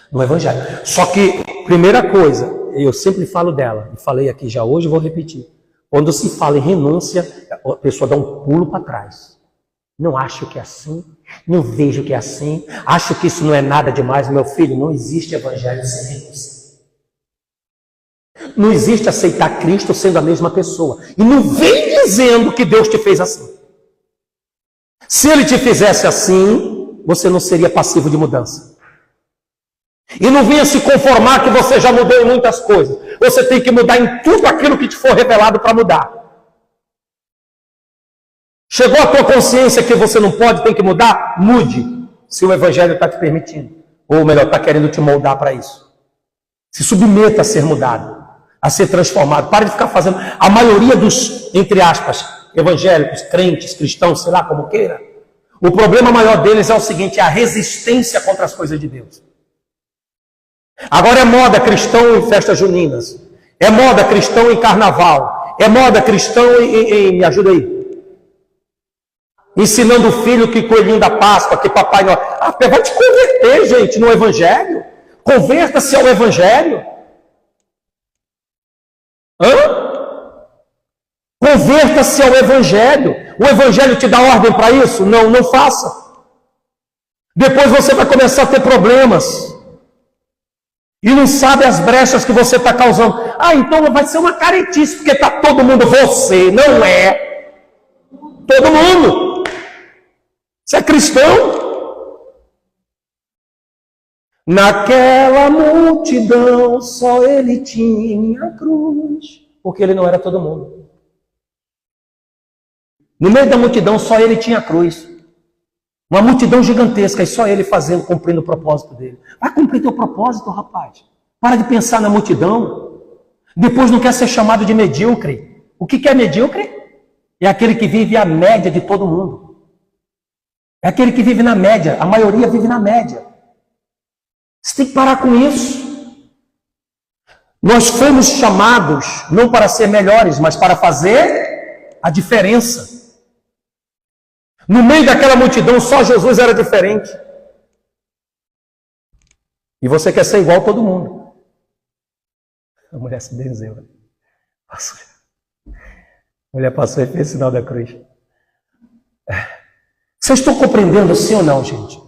no Evangelho. Só que, primeira coisa, eu sempre falo dela, e falei aqui já hoje, vou repetir. Quando se fala em renúncia, a pessoa dá um pulo para trás. Não acho que é assim, não vejo que é assim, acho que isso não é nada demais. Meu filho, não existe Evangelho sem renúncia. Não existe aceitar Cristo sendo a mesma pessoa. E não vem dizendo que Deus te fez assim. Se ele te fizesse assim, você não seria passivo de mudança. E não venha se conformar que você já mudou em muitas coisas. Você tem que mudar em tudo aquilo que te for revelado para mudar. Chegou a tua consciência que você não pode, tem que mudar? Mude, se o Evangelho está te permitindo. Ou melhor, está querendo te moldar para isso. Se submeta a ser mudado, a ser transformado. Pare de ficar fazendo... A maioria dos, entre aspas, evangélicos, crentes, cristãos, sei lá como queira, o problema maior deles é o seguinte, é a resistência contra as coisas de Deus. Agora é moda cristão em festas juninas, é moda cristão em carnaval, é moda cristão em me ajuda aí, ensinando o filho que coelhinho da Páscoa, que papai Noel, vai te converter, gente, no Evangelho, converta-se ao Evangelho. Converta-se ao Evangelho. O Evangelho te dá ordem para isso? Não, não faça. Depois você vai começar a ter problemas. E não sabe as brechas que você está causando. Então vai ser uma caretice, porque está todo mundo. Você não é. Todo mundo. Você é cristão? Naquela multidão só ele tinha a cruz. Porque ele não era todo mundo. No meio da multidão, só ele tinha a cruz. Uma multidão gigantesca e só ele fazendo, cumprindo o propósito dele. Vai cumprir teu propósito, rapaz. Para de pensar na multidão. Depois não quer ser chamado de medíocre. O que é medíocre? É aquele que vive a média de todo mundo. É aquele que vive na média. A maioria vive na média. Você tem que parar com isso. Nós fomos chamados não para ser melhores, mas para fazer a diferença. No meio daquela multidão, só Jesus era diferente. E você quer ser igual a todo mundo. A mulher se benzeu. A mulher passou e fez o sinal da cruz. Vocês estão compreendendo sim ou não, gente?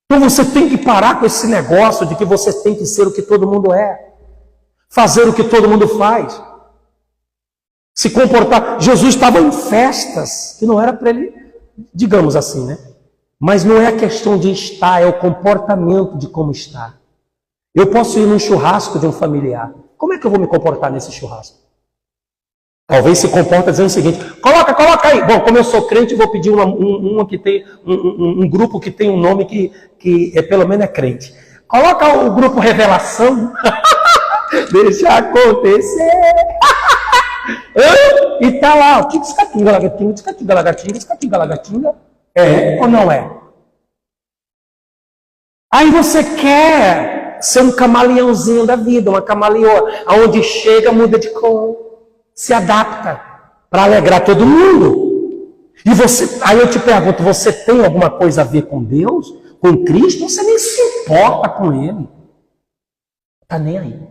Então você tem que parar com esse negócio de que você tem que ser o que todo mundo é. Fazer o que todo mundo faz. Se comportar. Jesus estava em festas que não era para ele... Digamos assim, né? Mas não é a questão de estar, é o comportamento de como está. Eu posso ir num churrasco de um familiar. Como é que eu vou me comportar nesse churrasco? Talvez se comporta dizendo o seguinte, coloca aí. Bom, como eu sou crente, vou pedir uma que tem, um grupo que tem um nome que é, pelo menos é crente. Coloca o grupo Revelação. Deixa acontecer. E tá lá, o descatinga, lagatinga, descatinga, lagatinga, descatinga, lagatinga. É ou não é? Aí você quer ser um camaleãozinho da vida, uma camaleoa, aonde chega, muda de cor, se adapta para alegrar todo mundo. E você, aí eu te pergunto, você tem alguma coisa a ver com Deus, com Cristo? Você nem se importa com Ele. Está nem aí.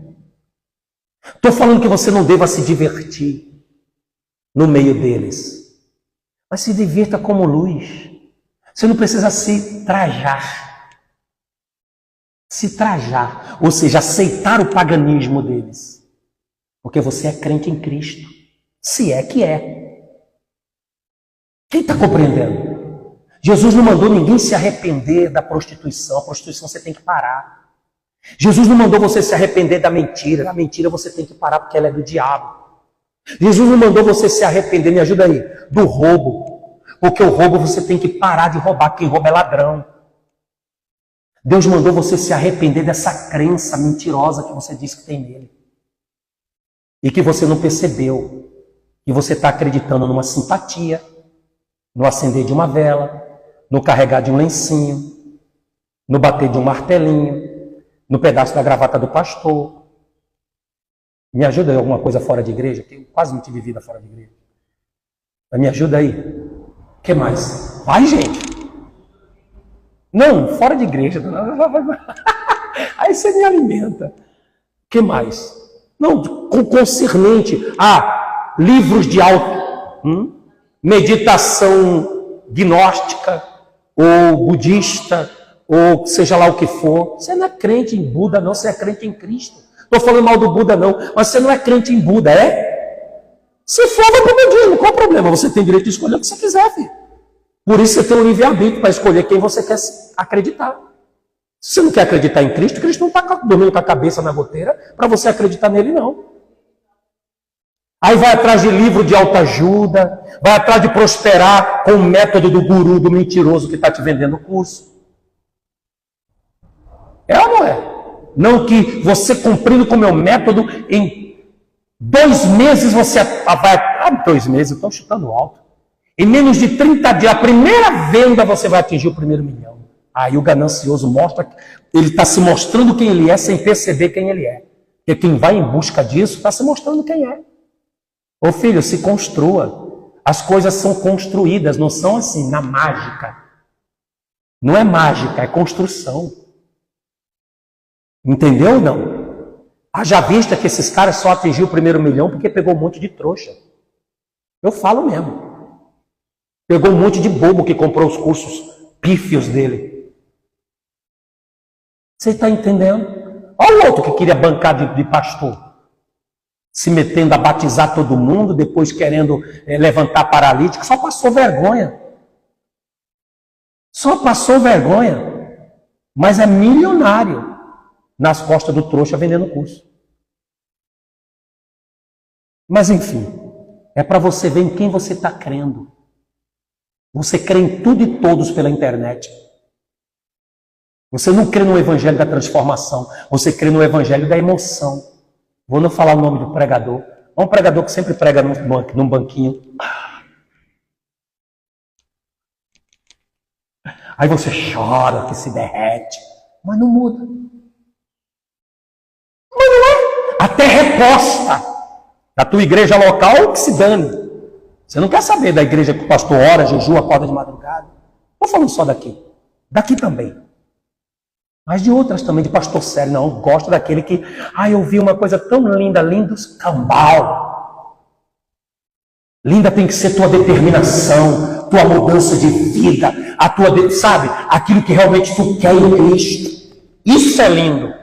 Estou falando que você não deva se divertir no meio deles, mas se divirta como luz. Você não precisa se trajar. Se trajar, ou seja, aceitar o paganismo deles. Porque você é crente em Cristo. Se é que é. Quem está compreendendo? Jesus não mandou ninguém se arrepender da prostituição. A prostituição você tem que parar. Jesus não mandou você se arrepender da mentira. A mentira você tem que parar porque ela é do diabo. Jesus não mandou você se arrepender, me ajuda aí, do roubo. Porque o roubo você tem que parar de roubar. Quem rouba é ladrão. Deus mandou você se arrepender dessa crença mentirosa que você disse que tem nele. E que você não percebeu. E você está acreditando numa simpatia, no acender de uma vela, no carregar de um lencinho, no bater de um martelinho, no pedaço da gravata do pastor. Me ajuda aí alguma coisa fora de igreja? Eu quase não tive vida fora de igreja. Me ajuda aí. O que mais? Vai, gente. Não, fora de igreja. Aí você me alimenta. O que mais? Não, concernente a livros de meditação gnóstica, ou budista, ou seja lá o que for. Você não é crente em Buda, não. Você é crente em Cristo. Estou falando mal do Buda, não. Mas você não é crente em Buda, é? Se for, vai para o budismo. Qual o problema? Você tem direito de escolher o que você quiser, filho. Por isso você tem um livre-arbítrio para escolher quem você quer acreditar. Se você não quer acreditar em Cristo, Cristo não está dormindo com a cabeça na goteira para você acreditar nele, não. Aí vai atrás de livro de autoajuda, vai atrás de prosperar com o método do guru, do mentiroso que está te vendendo o curso. É ou não é? Não que você cumprindo com o meu método, em 2 meses você vai... 2 meses, eu estou chutando alto. Em menos de 30 dias, a primeira venda você vai atingir o 1º milhão. Aí o ganancioso mostra, ele está se mostrando quem ele é sem perceber quem ele é. Porque quem vai em busca disso está se mostrando quem é. Ô filho, se construa. As coisas são construídas, não são assim, na mágica. Não é mágica, é construção. Entendeu ou não? Haja vista que esses caras só atingiram o 1º milhão porque pegou um monte de trouxa. Eu falo mesmo. Pegou um monte de bobo que comprou os cursos pífios dele. Você está entendendo? Olha o outro que queria bancar de pastor. Se metendo a batizar todo mundo, depois querendo levantar paralítico. Só passou vergonha. Só passou vergonha. Mas é milionário nas costas do trouxa vendendo curso. Mas enfim, é para você ver em quem você está crendo. Você crê em tudo e todos pela internet. Você não crê no evangelho da transformação. Você crê no evangelho da emoção. Vou não falar o nome do pregador. É um pregador que sempre prega num banquinho. Aí você chora, que se derrete. Mas não muda. Mas não é. Até reposta da tua igreja local que se dane. Você não quer saber da igreja que o pastor ora, jejua, acorda de madrugada. Não estou falando só daqui. Daqui também. Mas de outras também, de pastor sério. Não, eu gosto daquele que... eu vi uma coisa tão linda, lindo escambau. Linda tem que ser tua determinação, tua mudança de vida, a tua, sabe? Aquilo que realmente tu quer em Cristo. Isso é lindo.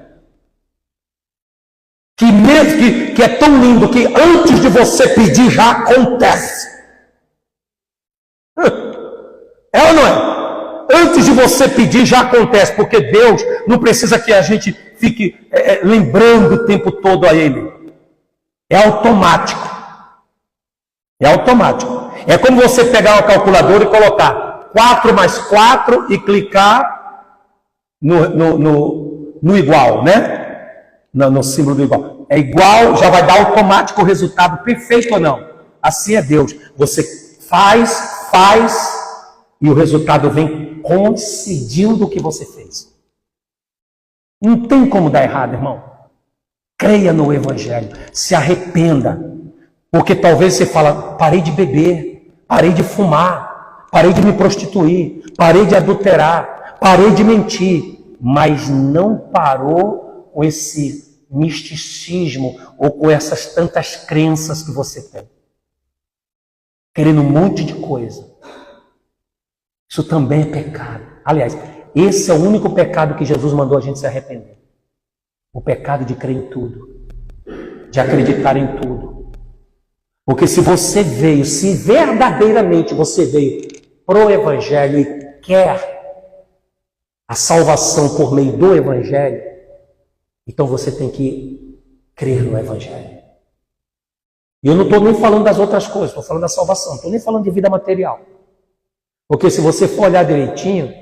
Que é tão lindo que antes de você pedir já acontece. É ou não é? Antes de você pedir já acontece, porque Deus não precisa que a gente fique lembrando o tempo todo a Ele. É automático. É automático. É como você pegar uma calculadora e colocar 4 mais 4 e clicar no igual, né? No símbolo do igual. É igual, já vai dar automático o resultado perfeito ou não? Assim é Deus. Você faz, e o resultado vem coincidindo o que você fez. Não tem como dar errado, irmão. Creia no Evangelho, se arrependa. Porque talvez você fala, parei de beber, parei de fumar, parei de me prostituir, parei de adulterar, parei de mentir, mas não parou com esse misticismo ou com essas tantas crenças que você tem. Querendo um monte de coisa. Isso também é pecado. Aliás, esse é o único pecado que Jesus mandou a gente se arrepender. O pecado de crer em tudo, de acreditar em tudo. Porque se você veio, se verdadeiramente você veio pro Evangelho e quer a salvação por meio do Evangelho, então você tem que crer no Evangelho. E eu não estou nem falando das outras coisas, estou falando da salvação, não estou nem falando de vida material. Porque se você for olhar direitinho,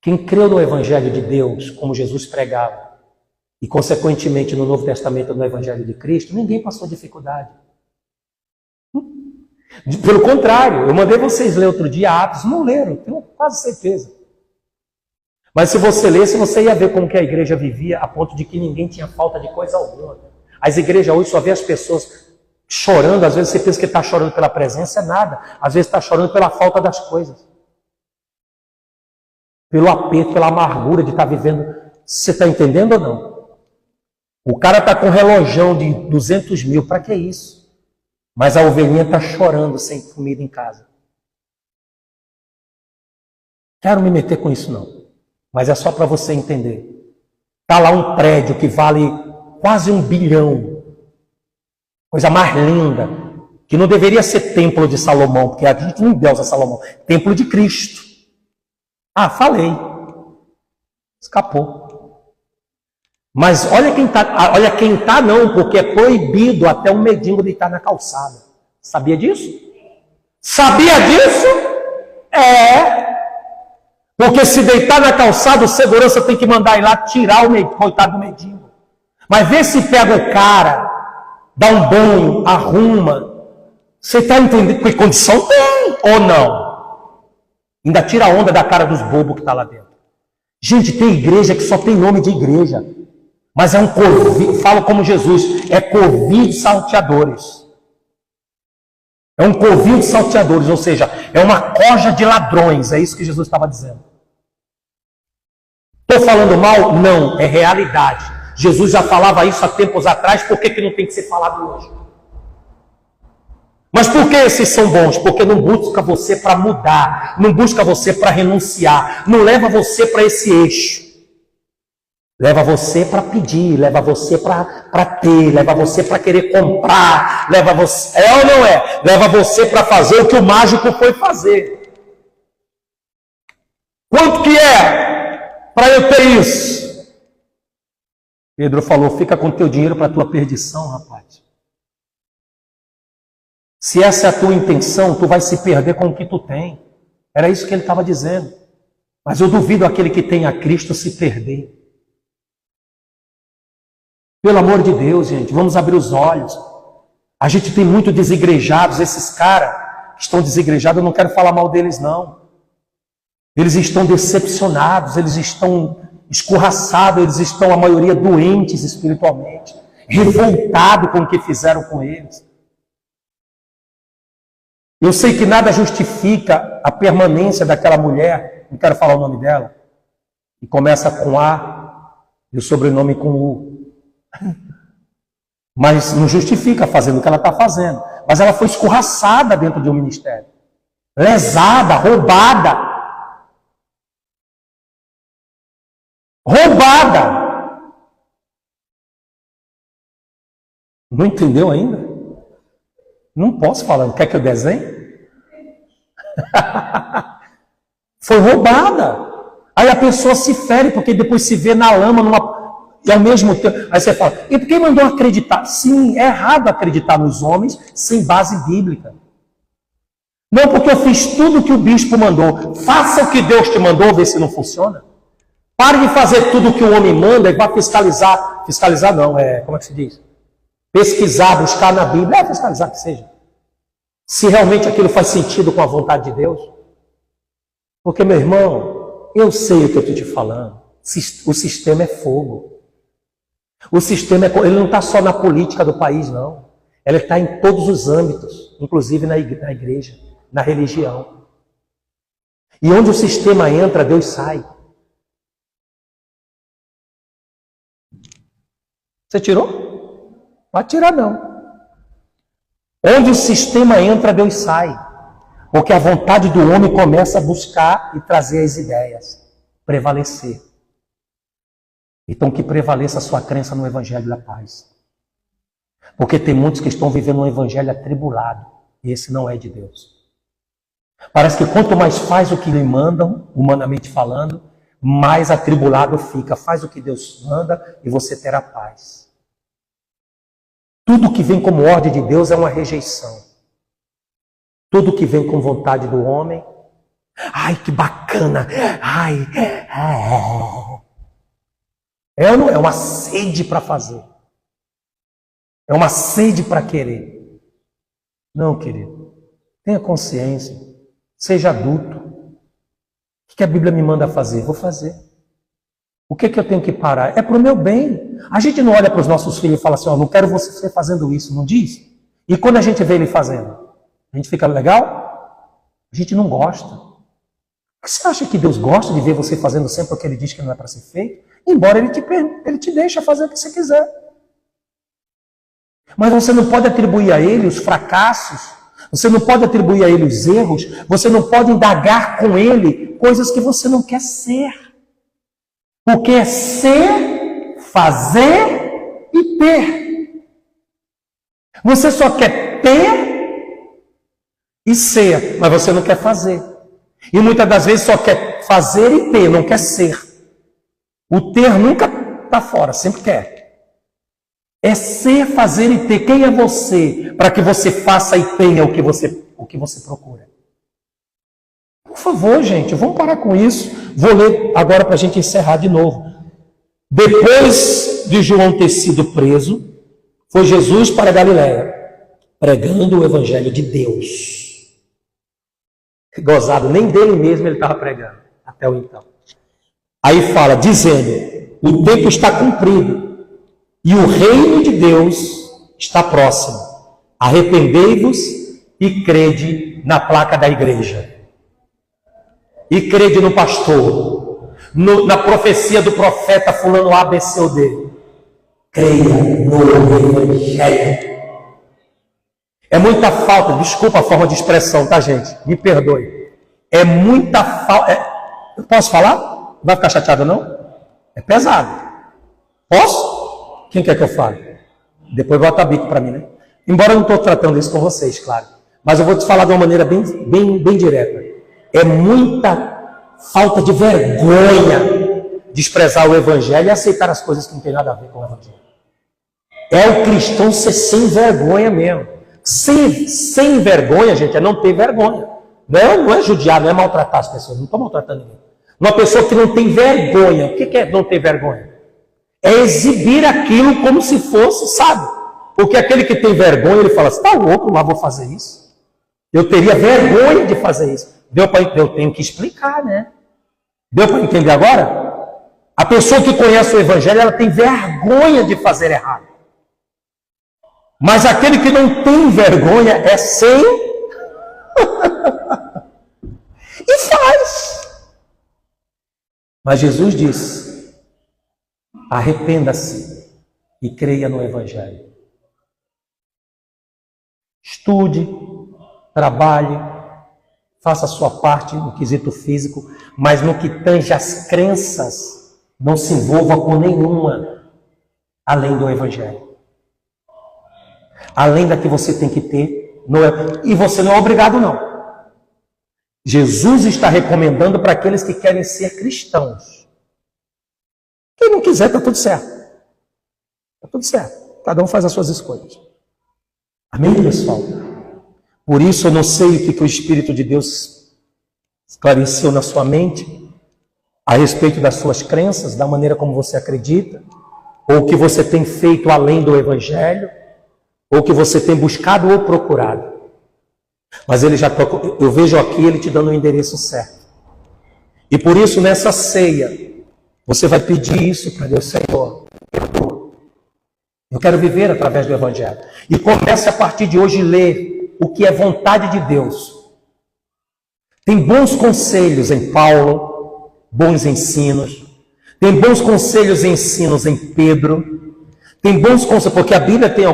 quem creu no Evangelho de Deus, como Jesus pregava, e consequentemente no Novo Testamento, no Evangelho de Cristo, ninguém passou dificuldade. Pelo contrário, eu mandei vocês ler outro dia Atos, não leram, tenho quase certeza. Mas se você lesse, você ia ver como que a igreja vivia, a ponto de que ninguém tinha falta de coisa alguma. As igrejas hoje só vê as pessoas chorando, às vezes você pensa que está chorando pela presença, é nada. Às vezes está chorando pela falta das coisas. Pelo aperto, pela amargura de estar vivendo. Você está entendendo ou não? O cara está com um relojão de 200 mil, para que isso? Mas a ovelhinha está chorando sem comida em casa. Quero me meter com isso não. Mas é só para você entender. Está lá um prédio que vale quase 1 bilhão. Coisa mais linda. Que não deveria ser templo de Salomão, porque a gente não endeusa Salomão. Templo de Cristo. Ah, falei. Escapou. Mas olha quem tá não, porque é proibido até um mendigo deitar na calçada. Sabia disso? Sabia disso? É. Porque se deitar na calçada, o segurança tem que mandar ir lá tirar o coitado do mendigo. Mas vê se pega o cara, dá um banho, arruma. Você está entendendo que condição tem ou não? Ainda tira a onda da cara dos bobos que está lá dentro. Gente, tem igreja que só tem nome de igreja. Mas é um covil, falo como Jesus, é covil de salteadores. É um covil de salteadores, ou seja, é uma coja de ladrões, é isso que Jesus estava dizendo. Estou falando mal? Não, é realidade. Jesus já falava isso há tempos atrás, por que não tem que ser falado hoje? Mas por que esses são bons? Porque não busca você para mudar, não busca você para renunciar, não leva você para esse eixo. Leva você para pedir, leva você para ter, leva você para querer comprar, leva você, é ou não é? Leva você para fazer o que o mágico foi fazer. Quanto que é para eu ter isso? Pedro falou, fica com teu dinheiro para a tua perdição, rapaz. Se essa é a tua intenção, tu vai se perder com o que tu tem. Era isso que ele estava dizendo. Mas eu duvido aquele que tem a Cristo se perder. Pelo amor de Deus, gente, vamos abrir os olhos. A gente tem muito desigrejados, esses caras que estão desigrejados, eu não quero falar mal deles, não. Eles estão decepcionados, eles estão escorraçados, eles estão, a maioria, doentes espiritualmente, revoltados com o que fizeram com eles. Eu sei que nada justifica a permanência daquela mulher, não quero falar o nome dela, que começa com A e o sobrenome com U. Mas não justifica fazendo o que ela está fazendo. Mas ela foi escorraçada dentro de um ministério. Lesada, roubada. Roubada. Não entendeu ainda? Não posso falar. Quer que eu desenhe? Foi roubada. Aí a pessoa se fere, porque depois se vê na lama, e ao mesmo tempo, aí você fala, e por que mandou acreditar? Sim, é errado acreditar nos homens sem base bíblica. Não porque eu fiz tudo o que o bispo mandou. Faça o que Deus te mandou, ver se não funciona. Pare de fazer tudo o que o homem manda e vá fiscalizar. Fiscalizar não, como é que se diz? Pesquisar, buscar na Bíblia. Fiscalizar que seja. Se realmente aquilo faz sentido com a vontade de Deus. Porque, meu irmão, eu sei o que eu estou te falando. O sistema é fogo. O sistema ele não está só na política do país, não. Ele está em todos os âmbitos, inclusive na igreja, na religião. E onde o sistema entra, Deus sai. Você tirou? Não vai tirar, não. Onde o sistema entra, Deus sai. Porque a vontade do homem começa a buscar e trazer as ideias, prevalecer. Então que prevaleça a sua crença no Evangelho da Paz. Porque tem muitos que estão vivendo um Evangelho atribulado. E esse não é de Deus. Parece que quanto mais faz o que lhe mandam, humanamente falando, mais atribulado fica. Faz o que Deus manda e você terá paz. Tudo que vem como ordem de Deus é uma rejeição. Tudo que vem com vontade do homem, ai, que bacana, ai, é ou não é? É uma sede para fazer. É uma sede para querer. Não, querido. Tenha consciência. Seja adulto. O que a Bíblia me manda fazer? Vou fazer. O que eu tenho que parar? É para o meu bem. A gente não olha para os nossos filhos e fala assim, ó, não quero você fazendo isso, não diz? E quando a gente vê ele fazendo? A gente fica legal? A gente não gosta. Você acha que Deus gosta de ver você fazendo sempre o que Ele diz que não é para ser feito? Embora Ele te deixa fazer o que você quiser. Mas você não pode atribuir a Ele os fracassos, você não pode atribuir a Ele os erros, você não pode indagar com Ele coisas que você não quer ser. Porque é ser, fazer e ter. Você só quer ter e ser, mas você não quer fazer. E muitas das vezes só quer fazer e ter, não quer ser. O ter nunca está fora, sempre quer. É ser, fazer e ter. Quem é você para que você faça e tenha o que você procura? Por favor, gente, vamos parar com isso. Vou ler agora para a gente encerrar de novo. Depois de João ter sido preso, foi Jesus para a Galiléia, pregando o Evangelho de Deus. Gozado, nem dele mesmo ele estava pregando, até o então. Aí fala, dizendo, o tempo está cumprido, e o reino de Deus está próximo. Arrependei-vos e crede na placa da igreja. E crede no pastor, na profecia do profeta fulano A, B, C ou D. Creia no Evangelho. É muita falta, desculpa a forma de expressão, tá, gente? Me perdoe. É muita falta. Eu posso falar? Não vai ficar chateado, não? É pesado. Posso? Quem quer que eu fale? Depois bota bico para mim, né? Embora eu não estou tratando isso com vocês, claro. Mas eu vou te falar de uma maneira bem direta. É muita falta de vergonha desprezar o Evangelho e aceitar as coisas que não tem nada a ver com o Evangelho. É o cristão ser sem vergonha mesmo. Sem vergonha, gente, é não ter vergonha. Não é judiar, não é maltratar as pessoas. Não estou maltratando ninguém. Uma pessoa que não tem vergonha. O que é não ter vergonha? É exibir aquilo como se fosse, sabe? Porque aquele que tem vergonha, ele fala, você está louco, lá vou fazer isso? Eu teria vergonha de fazer isso. Eu tenho que explicar, né? Deu para entender agora? A pessoa que conhece o Evangelho, ela tem vergonha de fazer errado. Mas aquele que não tem vergonha é sem e faz. Mas Jesus disse, arrependa-se e creia no Evangelho. Estude, trabalhe, faça a sua parte no quesito físico, mas no que tange as crenças, não se envolva com nenhuma além do Evangelho. Além da que você tem que ter, e você não é obrigado, não. Jesus está recomendando para aqueles que querem ser cristãos. Quem não quiser, está tudo certo. Está tudo certo. Cada um faz as suas escolhas. Amém, pessoal? Por isso eu não sei o que o Espírito de Deus esclareceu na sua mente a respeito das suas crenças, da maneira como você acredita, ou o que você tem feito além do Evangelho, ou que você tem buscado ou procurado. Mas eu vejo aqui ele te dando o endereço certo. E por isso nessa ceia, Você vai pedir isso para Deus: Senhor, eu quero viver através do Evangelho. E comece a partir de hoje a ler o que é vontade de Deus. Tem bons conselhos em Paulo, bons ensinos. Tem bons conselhos e ensinos em Pedro. Tem bons conselhos, porque a Bíblia tem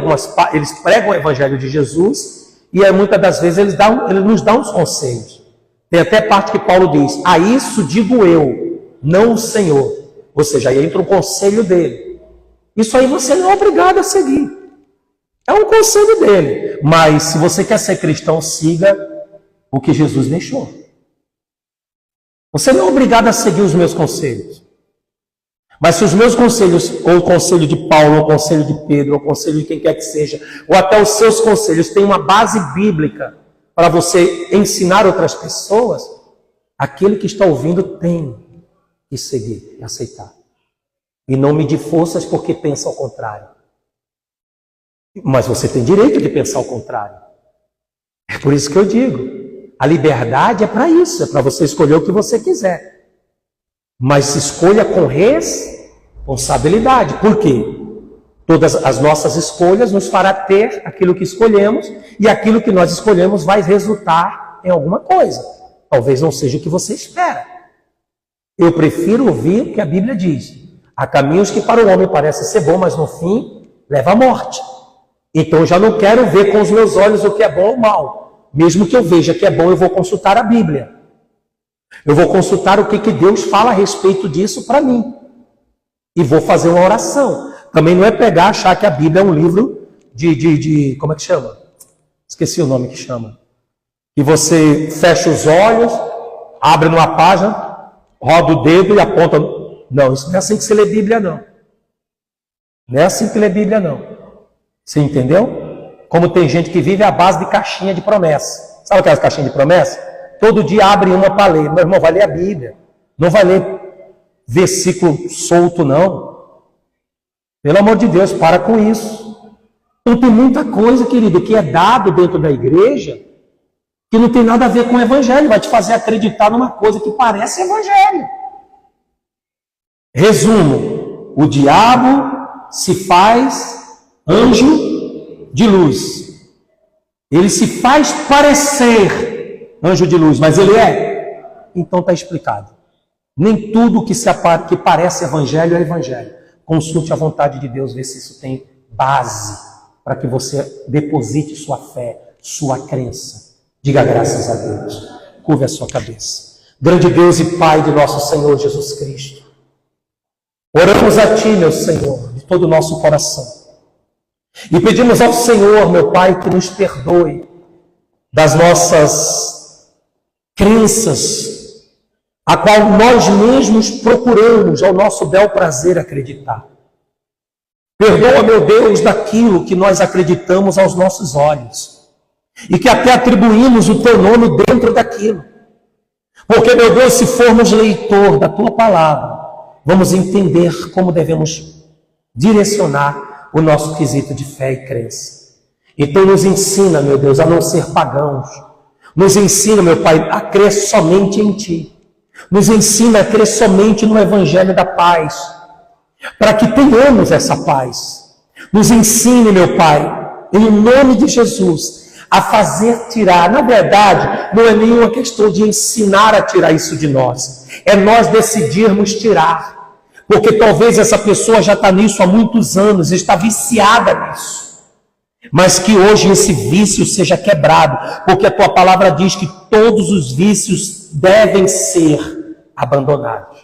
eles pregam o Evangelho de Jesus e muitas das vezes ele nos dá uns conselhos. Tem até parte que Paulo diz: a isso digo eu, não o Senhor. Ou seja, aí entra o conselho dele. Isso aí você não é obrigado a seguir. É um conselho dele. Mas se você quer ser cristão, siga o que Jesus deixou. Você não é obrigado a seguir os meus conselhos. Mas se os meus conselhos, ou o conselho de Paulo, ou o conselho de Pedro, ou o conselho de quem quer que seja, ou até os seus conselhos têm uma base bíblica para você ensinar outras pessoas, aquele que está ouvindo tem que seguir e aceitar. E não medir forças porque pensa ao contrário. Mas você tem direito de pensar ao contrário. É por isso que eu digo, a liberdade é para isso, é para você escolher o que você quiser. Mas escolha com responsabilidade. Por quê? Todas as nossas escolhas nos fará ter aquilo que escolhemos, e aquilo que nós escolhemos vai resultar em alguma coisa. Talvez não seja o que você espera. Eu prefiro ouvir o que a Bíblia diz. Há caminhos que para o homem parecem ser bom, mas no fim leva à morte. Então eu já não quero ver com os meus olhos o que é bom ou mal. Mesmo que eu veja que é bom, eu vou consultar a Bíblia. Eu vou consultar o que Deus fala a respeito disso para mim. E vou fazer uma oração. Também não é pegar, achar que a Bíblia é um livro como é que chama? Esqueci o nome que chama. E você fecha os olhos, abre numa página, roda o dedo e aponta. Não, isso não é assim que se lê Bíblia, não. Não é assim que lê Bíblia, não. Você entendeu? Como tem gente que vive à base de caixinha de promessa. Sabe aquelas caixinhas de promessa? Todo dia abre uma para ler. Meu irmão, vai ler a Bíblia. Não vai ler versículo solto, não. Pelo amor de Deus, para com isso. Então tem muita coisa, querido, que é dado dentro da igreja que não tem nada a ver com o Evangelho. Vai te fazer acreditar numa coisa que parece Evangelho. Resumo: o diabo se faz anjo de luz. Ele se faz parecer anjo de luz, mas ele é. Então está explicado. Nem tudo que parece evangelho é evangelho. Consulte a vontade de Deus, ver se isso tem base para que você deposite sua fé, sua crença. Diga graças a Deus. Curve a sua cabeça. Grande Deus e Pai de nosso Senhor Jesus Cristo, oramos a Ti, meu Senhor, de todo o nosso coração. E pedimos ao Senhor, meu Pai, que nos perdoe das nossas crenças, a qual nós mesmos procuramos, ao nosso bel prazer, acreditar. Perdoa, meu Deus, daquilo que nós acreditamos aos nossos olhos, e que até atribuímos o Teu nome dentro daquilo. Porque, meu Deus, se formos leitor da Tua palavra, vamos entender como devemos direcionar o nosso quesito de fé e crença. Então nos ensina, meu Deus, a não ser pagãos. Nos ensina, meu Pai, a crer somente em Ti. Nos ensina a crer somente no Evangelho da paz, para que tenhamos essa paz. Nos ensine, meu Pai, em nome de Jesus, a fazer tirar. Na verdade, não é nenhuma questão de ensinar a tirar isso de nós. É nós decidirmos tirar. Porque talvez essa pessoa já está nisso há muitos anos, está viciada nisso. Mas que hoje esse vício seja quebrado, porque a Tua palavra diz que todos os vícios devem ser abandonados.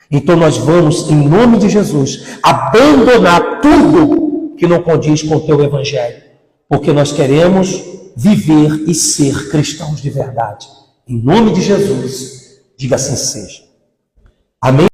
Então nós vamos, em nome de Jesus, abandonar tudo que não condiz com o Teu Evangelho, porque nós queremos viver e ser cristãos de verdade. Em nome de Jesus, diga assim seja. Amém.